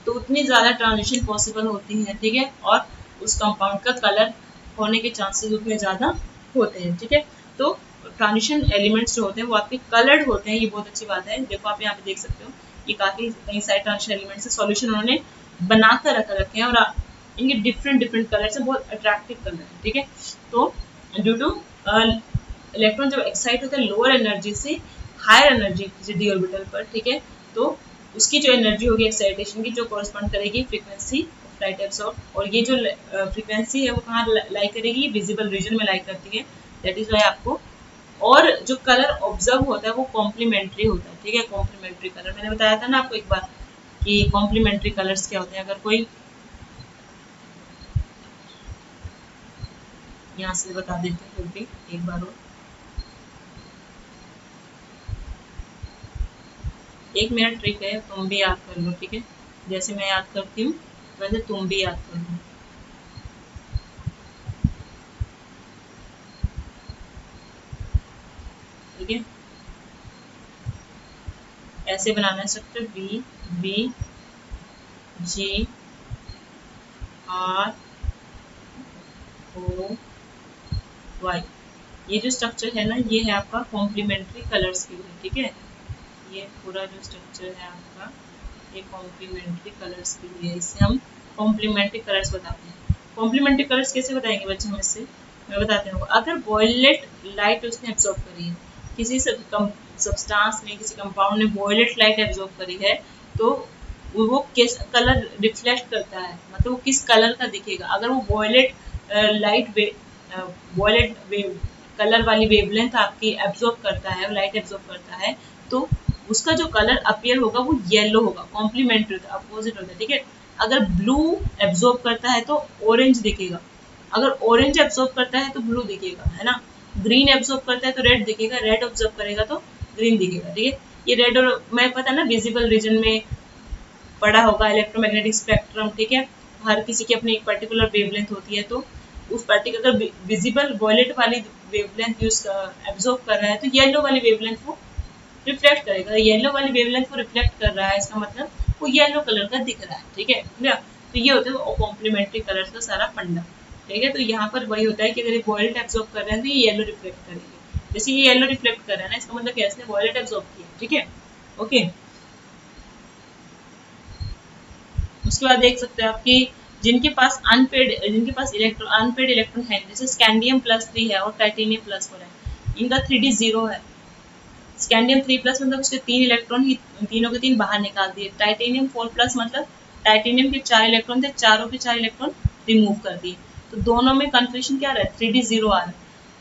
तो उतनी ज़्यादा ट्रांजिशन पॉसिबल होती है, ठीक है, और उस कंपाउंड का कलर होने के चांसेस उतने ज़्यादा होते हैं, ठीक है। तो ट्रांजिशन एलिमेंट्स जो होते हैं वो आपके कलर्ड होते हैं, ये बहुत अच्छी बात है। देखो आप यहाँ पे देख सकते हो, ये काफ़ी कई सारे ट्रांजिशन एलिमेंट्स से सॉल्यूशन उन्होंने बना कर रखे हैं और इनके डिफरेंट डिफरेंट कलर से बहुत अट्रैक्टिव कलर है, ठीक है। तो ड्यू टू इलेक्ट्रॉन जब एक्साइट होता है लोअर एनर्जी से हायर एनर्जी जैसे डी ऑर्बिटल पर, ठीक है, तो उसकी जो एनर्जी होगी एक्साइटेशन की जो कॉरस्पॉन्ड करेगी फ्रीक्वेंसी ऑफ लाइट एब्सॉर्ब, और ये जो फ्रीक्वेंसी है वो कहाँ लाई करेगी, विजिबल रीजन में लाई करती है, दैट इज वाई आपको। और जो कलर ऑब्जर्व होता है वो कॉम्प्लीमेंट्री होता है, ठीक है, कॉम्प्लीमेंट्री कलर मैंने बताया था ना आपको एक बार कि कॉम्प्लीमेंट्री कलर्स क्या होते हैं। अगर कोई यहाँ से बता देते हैं फिर भी एक बार और, एक मेरा ट्रिक है, तुम भी याद कर लो, ठीक है, जैसे मैं याद करती हूँ वैसे तुम भी याद कर लो, ठीक है। ऐसे बनाना है स्ट्रक्चर, बी बी जी आर ओ वाई, ये जो स्ट्रक्चर है ना ये है आपका कॉम्प्लीमेंट्री कलर्स के लिए, ठीक है। ये पूरा जो स्ट्रक्चर है आपका ये कॉम्प्लीमेंट्री कलर्स के लिए, इसे हम कॉम्प्लीमेंट्री कलर्स बताते हैं। कॉम्प्लीमेंट्री कलर्स कैसे बताएंगे बच्चे हम इससे, मैं बताती हूँ। अगर वॉयलेट लाइट उसने एब्जॉर्ब करी है, किसी सब्सटेंस ने, किसी कंपाउंड ने वॉयलेट लाइट एब्जॉर्ब करी है, तो वो किस कलर रिफ्लेक्ट करता है, मतलब वो किस कलर का दिखेगा। अगर वो वॉयलेट लाइट वॉयलेट कलर वाली वेवलेंथ आपकी एब्जॉर्ब करता है, लाइट एब्जॉर्ब करता है, तो उसका जो कलर अपीयर होगा वो येलो होगा, कॉम्प्लीमेंट्री होता है, अपोजिट होता है, ठीक है। अगर ब्लू एब्जॉर्ब करता है तो ऑरेंज दिखेगा, अगर ऑरेंज एब्जॉर्ब करता है तो ब्लू दिखेगा, है ना। ग्रीन एब्जॉर्ब करता है तो रेड दिखेगा, रेड ऑब्जर्व करेगा तो ग्रीन दिखेगा, ठीक है। ये रेड और मैं पता ना विजिबल रीजन में पढ़ा होगा इलेक्ट्रोमैग्नेटिक स्पेक्ट्रम, ठीक है। हर किसी की अपनी एक पर्टिकुलर वेवलेंथ होती है, तो उस पर्टिकुलर विजिबल वॉयलेट वाली वेवलेंथ यूज एब्जॉर्ब कर रहा है तो येलो वाली वेवलेंथ को रिफ्लेक्ट करेगा। येलो वाली वेवलेंथ को रिफ्लेक्ट कर रहा है, इसका मतलब वो येलो कलर का दिख रहा है, ठीक है, क्लियर। तो ये होता है कॉम्प्लीमेंट्री कलर्स का सारा फंडा, ठीक है। तो यहाँ पर वही होता है कि अगर ये वॉयलेट एब्जॉर्ब कर रहे हैं तो ये येलो रिफ्लेक्ट करेंगे, जैसे ये येलो रिफ्लेक्ट कर रहा है ना, इसका मतलब क्या है, इसने वॉयलेट एब्जॉर्ब किया, ठीक है, ओके, उसके बाद देख सकते हैं आपकी जिनके पास अनपेड इलेक्ट्रॉन है, जैसे स्कैंडियम +3 है और टाइटेनियम +4 है, इनका 3D 0 है। स्कैंडियम 3+ मतलब उसके 3 इलेक्ट्रॉन ही तीनों के तीन बाहर निकाल दिए। टाइटेनियम 4+ मतलब टाइटेनियम के 4 इलेक्ट्रॉन थे, चारों के 4 इलेक्ट्रॉन रिमूव कर दिए। तो दोनों में कन्फ्लिक्शन क्या रहा है, 3D 0 आ रहा है।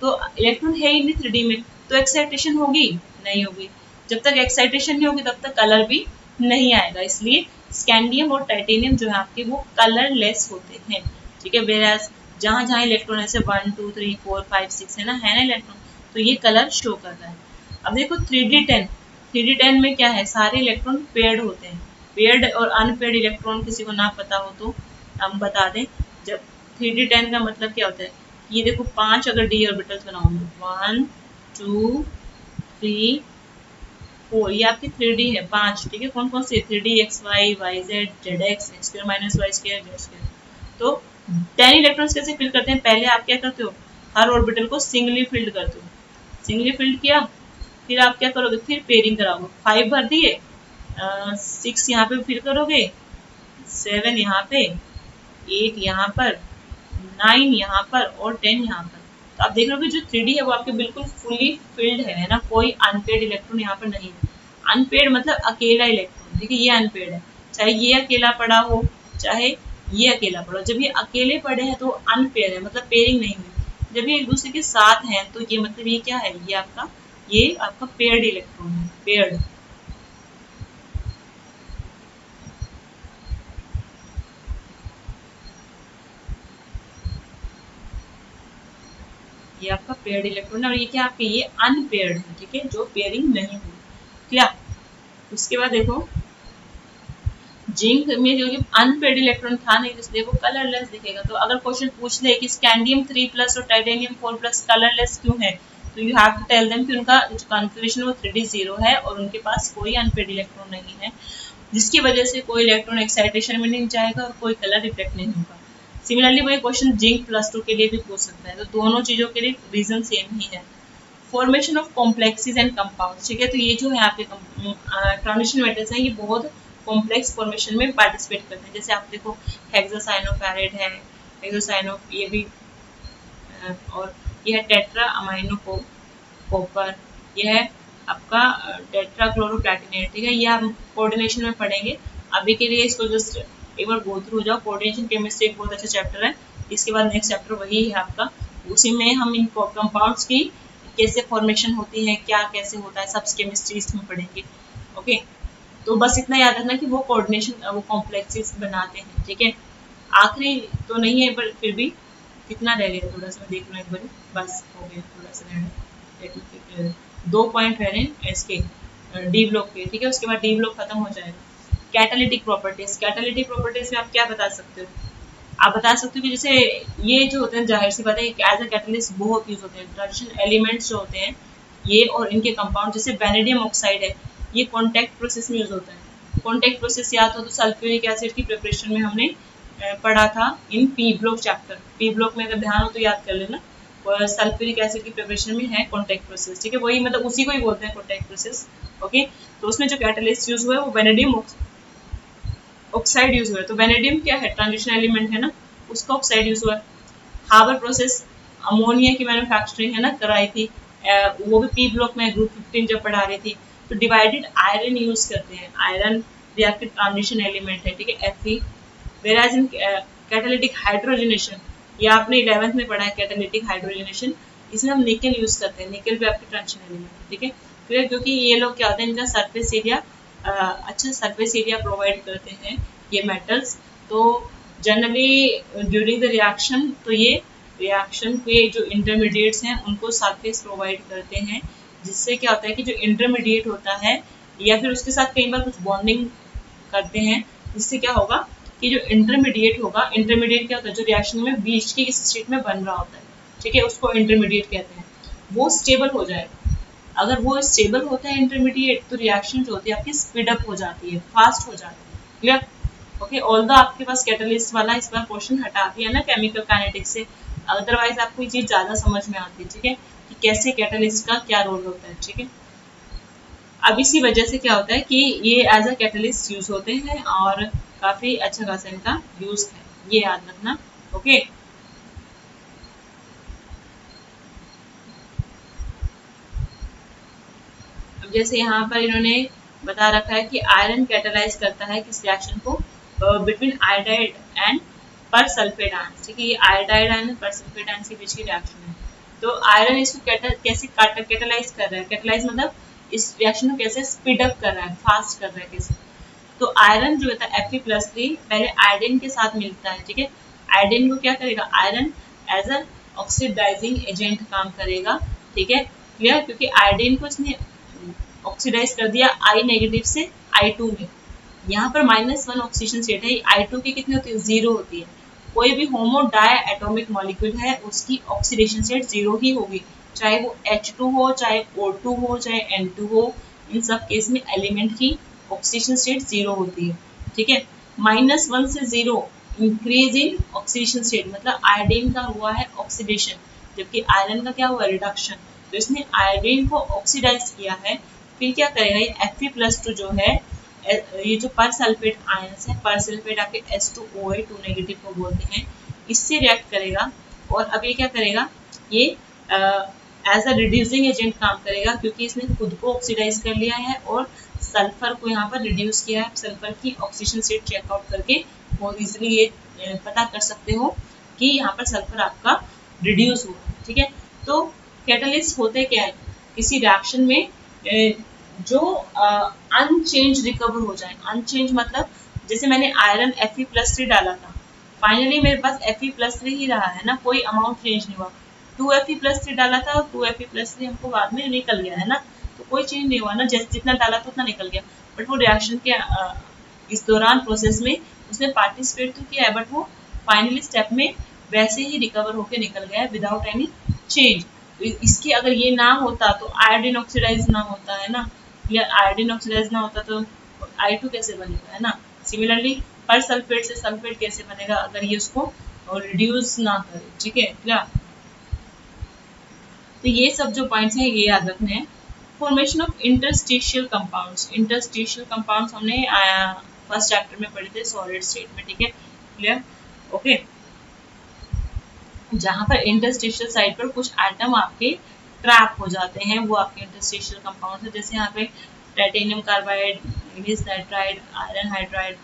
तो इलेक्ट्रॉन है ही नहीं 3D में, तो एक्साइटेशन होगी नहीं होगी। जब तक एक्साइटेशन नहीं होगी तब तक कलर भी नहीं आएगा। इसलिए स्कैंडियम और टाइटेनियम जो है आपके वो कलरलेस होते हैं, ठीक है। वेराज जहाँ जहाँ इलेक्ट्रॉन ऐसे 1 2 3 4 5 6 है ना इलेक्ट्रॉन, तो ये कलर शो कर रहा है। अब देखो 3D10 में क्या है, सारे इलेक्ट्रॉन पेयर्ड होते हैं। पेयर्ड और अनपेयर्ड इलेक्ट्रॉन किसी को ना पता हो तो हम बता दें। जब 3D10 का मतलब क्या होता है, ये देखो 5 अगर डी ऑर्बिटल्स बनाओगे, 1 2 3 4, ये आपकी 3D है 5, ठीक है। कौन कौन से 3D XY YZ ZX X² -Y² Z²। तो 10 इलेक्ट्रॉन्स कैसे फिल करते हैं, पहले आप क्या करते हो, हर ऑर्बिटल को सिंगली फिल्ड करते हो। सिंगली फिल्ड किया, फिर आप क्या करोगे, फिर पेयरिंग कराओगे। 5 भर दिए, 6 यहाँ पे फिल करोगे, 7 यहाँ पे, 8 यहाँ पर, 9 यहाँ पर और 10 यहाँ पर। तो आप देख रहे हो कि जो 3D है वो आपके बिल्कुल फुली फिल्ड है ना, कोई अनपेड इलेक्ट्रॉन यहाँ पर नहीं है। अनपेड मतलब अकेला इलेक्ट्रॉन, ठीक है, ये अनपेड है। चाहे ये अकेला पड़ा हो, चाहे ये अकेला पड़ा हो। जब ये अकेले पड़े हैं तो अनपेयर है, मतलब पेयरिंग नहीं हुई। जब ये एक दूसरे के साथ हैं तो ये मतलब ये क्या है, ये आपका पेयर्ड इलेक्ट्रॉन है, पेयर्ड। ये आपका पेयर्ड इलेक्ट्रॉन है और ये क्या आपके ये अनपेयर्ड है, ठीक है, जो पेयरिंग नहीं हुई। क्या उसके बाद देखो जिंक में जो अनपेड इलेक्ट्रॉन था नहीं, इसलिए वो कलरलेस दिखेगा। तो अगर क्वेश्चन पूछ ले कि स्कैंडियम 3+ और टाइटेनियम 4+ कलरलेस क्यों है, तो you have to tell them कि उनका जो कॉन्फ़िगरेशन वो 3D 0 है और उनके पास कोई अनपेड इलेक्ट्रॉन नहीं है, जिसकी वजह से कोई इलेक्ट्रॉन एक्साइटेशन में नहीं जाएगा और कोई कलर रिफ्लेक्ट नहीं होगा। सिमिलरली वही क्वेश्चन जिंक +2 के लिए भी पूछ सकता है। तो दोनों चीज़ों के लिए रीजन सेम ही है। Formation of complexes and compounds, ठीक है। तो ये जो है आपके ट्रांजिशन मेटल्स हैं, ये बहुत कॉम्प्लेक्स फॉर्मेशन में पार्टिसिपेट करते हैं। जैसे आप देखो हेक्सासाइनोफेराइड है, हेक्सासाइनो ये भी और ये है टेट्रा अमाइनो कॉपर, ये है आपका टेट्रा क्लोरोप्लैटिनेट, ठीक है। ये हम कोऑर्डिनेशन में पढ़ेंगे। अभी के लिए इसको जस्ट एक बार गो थ्रू हो जाओ। कोऑर्डिनेशन केमिस्ट्री एक बहुत अच्छा चैप्टर है। इसके बाद नेक्स्ट चैप्टर वही है आपका, उसी में हम इन कंपाउंड्स की कैसे फॉर्मेशन होती है, क्या कैसे होता है, सब केमिस्ट्री में पढ़ेंगे। ओके, तो बस इतना याद रखना कि वो कोऑर्डिनेशन वो कॉम्प्लेक्सेस बनाते हैं, ठीक है। आखिरी तो नहीं है पर फिर भी कितना रह गया, थोड़ा सा मैं देख लूँ एक बार, बस हो गया, थोड़ा सा रह गया। 2 पॉइंट रह रहे हैं इसके डी ब्लॉक के, ठीक है। उसके बाद डी ब्लॉक खत्म हो जाएगा। कैटालिटिक प्रॉपर्टीज, कैटालिटिक प्रॉपर्टीज में आप क्या बता सकते हो, आप बता सकते हो कि जैसे ये जो होते हैं, जाहिर सी बात है एज अ कैटलिस्ट बहुत यूज होते हैं। ट्रांजिशन एलिमेंट्स जो होते हैं ये और इनके कंपाउंड, जैसे वेनेडियम ऑक्साइड है, ये कॉन्टैक्ट प्रोसेस में यूज होता है। कॉन्टैक्ट प्रोसेस याद हो तो सल्फ्यूरिक एसिड की प्रिपरेशन में हमने पढ़ा था in p block chapter. P block में अगर ध्यान हो तो याद कर लेना। सल्फ्यूरिक एसिड की प्रिपरेशन में है कॉन्टैक्ट प्रोसेस, ठीक है, वही मतलब उसी को ही बोलते हैं कॉन्टैक्ट प्रोसेस। ओके, तो उसमें जो कैटलिस्ट यूज हुआ है वो वेनेडियम ऑक्साइड यूज हुआ है। तो वेनेडियम क्या है, ट्रांजिशन एलिमेंट है ना, उसका ऑक्साइड यूज हुआ है। हार्बर प्रोसेस अमोनिया की मैन्युफैक्चरिंग है ना कराई थी, वो भी पी ब्लॉक में ग्रुप 15 जब पढ़ा रही थी। तो डिवाइडेड आयरन यूज करते हैं, आयरन रिएक्टिव ट्रांजिशन एलिमेंट है, ठीक है, Fe। वेराज इन कैटालिटिक हाइड्रोजनेशन, ये आपने 11th में पढ़ा है कैटालिटिक हाइड्रोजनेशन, इसमें हम निकल यूज करते हैं, निकल भी आपके ट्रांजिशन एलिमेंट है, ठीक है। फिर क्योंकि ये लोग क्या होते हैं, इनका सरफेस एरिया अच्छा सरफेस एरिया प्रोवाइड करते हैं ये मेटल्स। तो जनरली ड्यूरिंग द रिएक्शन, तो ये रिएक्शन के जो इंटरमीडिएट्स हैं उनको सरफेस प्रोवाइड करते हैं, जिससे क्या होता है कि जो इंटरमीडिएट होता है या फिर उसके साथ कई बार कुछ बॉन्डिंग करते हैं, जिससे क्या होगा कि जो इंटरमीडिएट होगा, इंटरमीडिएट क्या होता है, जो रिएक्शन में बीच की किसी स्टेट में बन रहा होता है, ठीक है, उसको इंटरमीडिएट कहते हैं। वो स्टेबल हो जाएगा। अगर वो स्टेबल होता है इंटरमीडिएट, तो रिएक्शन जो होती है आपकी स्पीड अप हो जाती है, फास्ट हो जाती है। क्लियर? ओके, ऑल्दो आपके पास कैटलिस्ट वाला इस बार क्वेश्चन हटा दिया ना केमिकल काइनेटिक्स से, अदरवाइज आपको ये चीज ज्यादा समझ में आती है, ठीक है, कि कैसे कैटलिस्ट का क्या रोल होता है, ठीक है। अब इसी वजह से क्या होता है कि ये एज अ कैटलिस्ट यूज होते हैं और काफी अच्छा खासा इनका यूज है, ये याद रखना। ओके, अब जैसे यहाँ पर इन्होंने बता रखा है कि आयरन कैटलाइज करता है किस रिएक्शन को, बिटवीन आयोडाइड एंड पर सल्फेट आयन। ठीक है, ये आयोडाइड आयन पर सल्फेट आयन के बीच की रिएक्शन है। तो आयरन इसको कैसे कैटलाइज कर रहा है, कैटलाइज मतलब इस रिएक्शन को कैसे स्पीड अप कर रहा है, फास्ट कर रहा है कैसे। तो आयरन जो होता है Fe+3 पहले आयोडीन के साथ मिलता है। ठीक है, आयोडीन को क्या करेगा, iron as a oxidising agent काम करेगा। ठीक है, क्लियर, क्योंकि आयोडीन को इसने ऑक्सीडाइज कर दिया I- से I2 में। यहाँ पर -1 ऑक्सीजन स्टेट है, I2 की कितनी होती है, 0 होती है। कोई भी होमो डाई एटॉमिक मॉलिक्यूल है उसकी ऑक्सीडेशन स्टेट 0 ही होगी, चाहे वो H2 हो, चाहे O2 हो, चाहे N2 हो। इन सब केस में एलिमेंट की ऑक्सीडेशन स्टेट 0 होती है। ठीक है, -1 से 0 इंक्रीज इन ऑक्सीडेशन स्टेट, मतलब आयोडीन का हुआ है ऑक्सीडेशन, जबकि आयरन का क्या हुआ, रिडक्शन। तो इसने आयोडीन को ऑक्सीडाइज किया है, फिर क्या करेगा, ये Fe+2 जो है, ये जो पर सल्फेट आयंस है, पर सल्फेट आपके H2OA2 नेगेटिव को बोलते हैं, इससे रिएक्ट करेगा। और अब ये क्या करेगा, ये एज अ रिड्यूसिंग एजेंट काम करेगा, क्योंकि इसने खुद को ऑक्सीडाइज कर लिया है और सल्फर को यहाँ पर रिड्यूस किया है। सल्फर की ऑक्सीजन स्टेट चेकआउट करके बहुत इजीली ये पता कर सकते हो कि यहाँ पर सल्फर आपका रिड्यूस हुआ। ठीक है, तो कैटलिस्ट होते क्या है, किसी रिएक्शन में जो अनचेंज रिकवर हो जाए। अनचेंज मतलब जैसे मैंने आयरन Fe+3 डाला था, फाइनली मेरे पास Fe+3 ही रहा है ना, कोई अमाउंट चेंज नहीं हुआ। 2Fe+3 डाला था और 2Fe+3 हमको बाद में निकल गया है ना, तो कोई चेंज नहीं हुआ ना, जैसे जितना डाला था उतना निकल गया। बट वो रिएक्शन के इस दौरान प्रोसेस में उसने पार्टिसिपेट तो किया है, बट वो फाइनली स्टेप में वैसे ही रिकवर होकर निकल गया है विदाउट एनी चेंज। इसके अगर ये ना होता तो आयोडीन ऑक्सीडाइज ना होता है ना, या आयोडीन ऑक्सीडाइज ना होता तो I2 कैसे बनेगा, है ना। सिमिलरली पर सल्फेट से सल्फेट कैसे बनेगा अगर ये उसको रिड्यूस ना करे। ठीक है, क्या, तो ये सब जो पॉइंट्स हैं ये याद रखने हैं। Formation of interstitial compounds, interstitial compounds हमने फर्स्ट चैप्टर में पढ़े थे सॉलिड स्टेट में। ठीक है, क्लियर, ओके। जहाँ पर इंटरस्टिशियल साइड पर कुछ एटम आपके ट्रैप हो जाते हैं, वो आपके इंटरस्टिशियल कंपाउंड है। जैसे यहाँ पे titanium carbide, manganese nitride, iron hydride,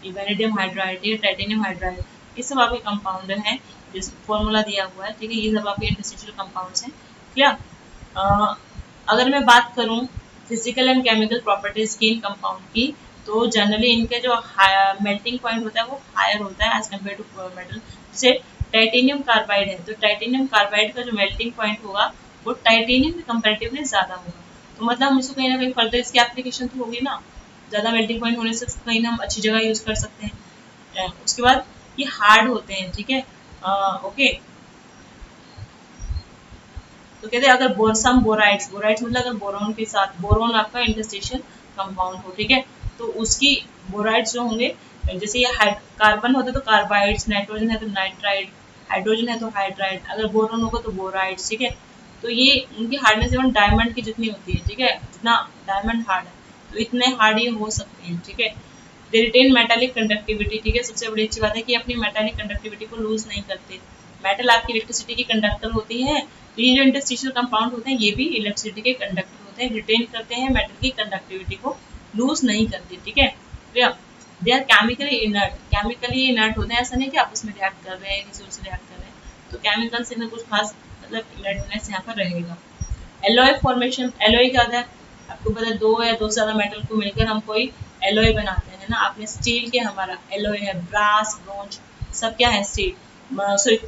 vanadium hydride, ये टाइटेनियम हाइड्राइड, ये सब आपके कंपाउंड हैं, जिस फॉर्मूला दिया हुआ है। ठीक है, ये सब आपके इंटरस्टिशियल कंपाउंड्स हैं। क्या, अगर मैं बात करूँ फिजिकल एंड केमिकल प्रॉपर्टीज की इन कंपाउंड की, तो जनरली इनके जो मेल्टिंग पॉइंट होता है वो हायर होता है एज कम्पेयर टू मेटल। जैसे टाइटेनियम कार्बाइड है, तो टाइटेनियम कार्बाइड का जो मेल्टिंग पॉइंट होगा वो टाइटेनियम के कंपेरेटिवली ज़्यादा होगा। तो मतलब हम इसको कहीं ना कहीं फर्दर इसकी एप्लीकेशन तो होगी ना, ज़्यादा मेल्टिंग पॉइंट होने से कहीं ना हम अच्छी जगह यूज़ कर सकते हैं। उसके बाद ये हार्ड होते हैं। ठीक है, ओके। तो कहते हैं अगर सम बोराइड्स, बोराइड्स मतलब अगर बोरोन के साथ, बोरोन आपका इंटरस्टिशियल कंपाउंड हो, ठीक है, तो उसकी बोराइड्स जो होंगे, जैसे ये कार्बन होते तो कार्बाइड्स, नाइट्रोजन है तो नाइट्राइड, हाइड्रोजन है तो हाइड्राइड, अगर बोरोन होगा तो बोराइड्स। ठीक है, तो ये उनकी हार्डनेस इवन डायमंड की जितनी होती है। ठीक है, जितना डायमंड हार्ड है तो इतने हार्ड ये हो सकते हैं। ठीक है, दे रिटेन मेटालिक कंडक्टिविटी। ठीक है, सबसे बड़ी अच्छी बात है कि अपनी मेटालिक कंडक्टिविटी को लूज नहीं करते। मेटल आपकी इलेक्ट्रिसिटी की कंडक्टर होती है, तो ये जो इंटरस्टिशियल कंपाउंड होते हैं ये भी इलेक्ट्रिसिटी के कंडक्टर होते हैं, रिटेन करते हैं मेटल की कंडक्टिविटी को, लूज नहीं करते। ठीक है, they are chemically inert, chemically inert होते हैं, ऐसा नहीं कि आपस में रिएक्ट कर रहे हैं, किसी और से रिएक्ट कर रहे हैं, तो केमिकल से कुछ खास मतलब इनर्टनेस यहाँ पर रहेगा। एलॉय फॉर्मेशन, एलॉय क्या होता है आपको पता है, दो या दो से ज़्यादा मेटल को मिलकर हम कोई एलॉय बनाते हैं ना। आपने स्टील के, हमारा एलॉय है ब्रास, ब्रोंज, सब क्या है स्टील, सॉरी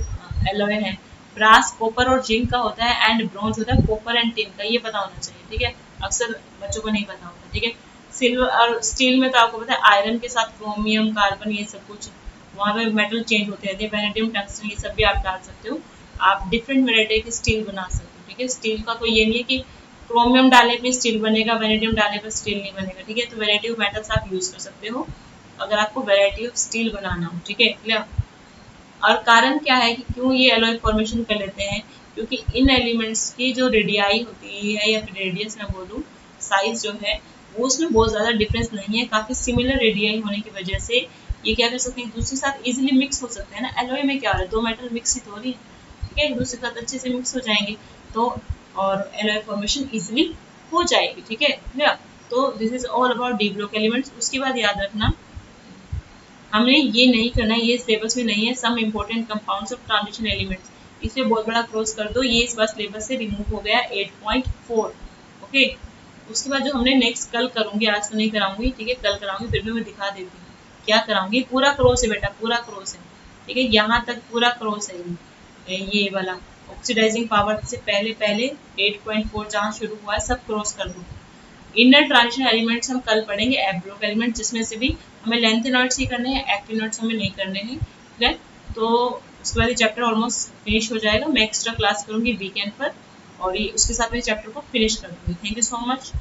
एलॉय है। ब्रास कॉपर और जिंक का होता है, एंड ब्रोंज होता है कॉपर एंड टिन का, ये पता होना चाहिए। ठीक है, अक्सर बच्चों को नहीं पता होता। ठीक है, सिल्वर और स्टील में तो आपको पता है आयरन के साथ क्रोमियम, कार्बन, ये सब कुछ वहाँ पे मेटल चेंज होते रहते हैं, वैनेडियम, टंगस्टन, ये सब भी आप डाल सकते हो। आप डिफरेंट वेराइटी की स्टील बना सकते हो। ठीक है, स्टील का कोई ये नहीं है कि क्रोमियम डालने पे स्टील बनेगा, वैनेडियम डालने पर स्टील नहीं बनेगा। ठीक है, तो वेराइटी ऑफ मेटल्स आप यूज कर सकते हो अगर आपको वेराइटी ऑफ स्टील बनाना हो। ठीक है, क्लियर। और कारण क्या है कि क्यों ये एलॉय फॉर्मेशन कर लेते हैं, क्योंकि इन एलिमेंट्स की जो रेडियाई होती है या फिर रेडियस मैं बोलूँ, साइज जो है वो उसमें बहुत ज़्यादा डिफरेंस नहीं है, काफ़ी सिमिलर रेडियाई होने की वजह से ये क्या कर सकते हैं, एक दूसरे के साथ इजीली मिक्स हो सकते हैं ना। एलॉय में क्या हो रहा है, दो मेटल मिक्स ही तो हो रही है, ठीक है, एक दूसरे के साथ अच्छे से मिक्स हो जाएंगे तो और एलॉय फॉर्मेशन इजीली हो जाएगी, ठीक है ना। तो this is all about D block elements. उसके बाद याद रखना हमने ये नहीं करना है, ये सिलेबस में नहीं है, some important compounds of transition elements, इसलिए बहुत बड़ा क्रॉस कर दो, ये इस बार सिलेबस से रिमूव हो गया 8.4। ओके, उसके बाद जो हमने नेक्स्ट कल करूंगी, आज तो नहीं कराऊंगी, ठीक है, कल कराऊंगी, फिर भी मैं दिखा देती हूँ क्या कराऊंगी। पूरा क्रॉस है बेटा, पूरा क्रॉस है, ठीक है, यहाँ तक पूरा क्रॉस है, ये वाला ऑक्सीडाइजिंग पावर से पहले पहले 8.4 जहाँ शुरू हुआ है सब क्रॉस कर दो। इनर ट्रांजिशन एलिमेंट्स हम कल पढ़ेंगे, एफ ब्लॉक एलिमेंट, जिसमें से भी हमें लेंथेनॉइड्स ही करने हैं, एक्टिनॉइड्स हमें नहीं करने हैं, ठीक है। तो उसके बाद ये चैप्टर ऑलमोस्ट फिनिश हो जाएगा, मैं एक्स्ट्रा क्लास करूंगी वीकेंड पर और ये उसके साथ में चैप्टर को फिनिश कर दूंगी। Thank you so much.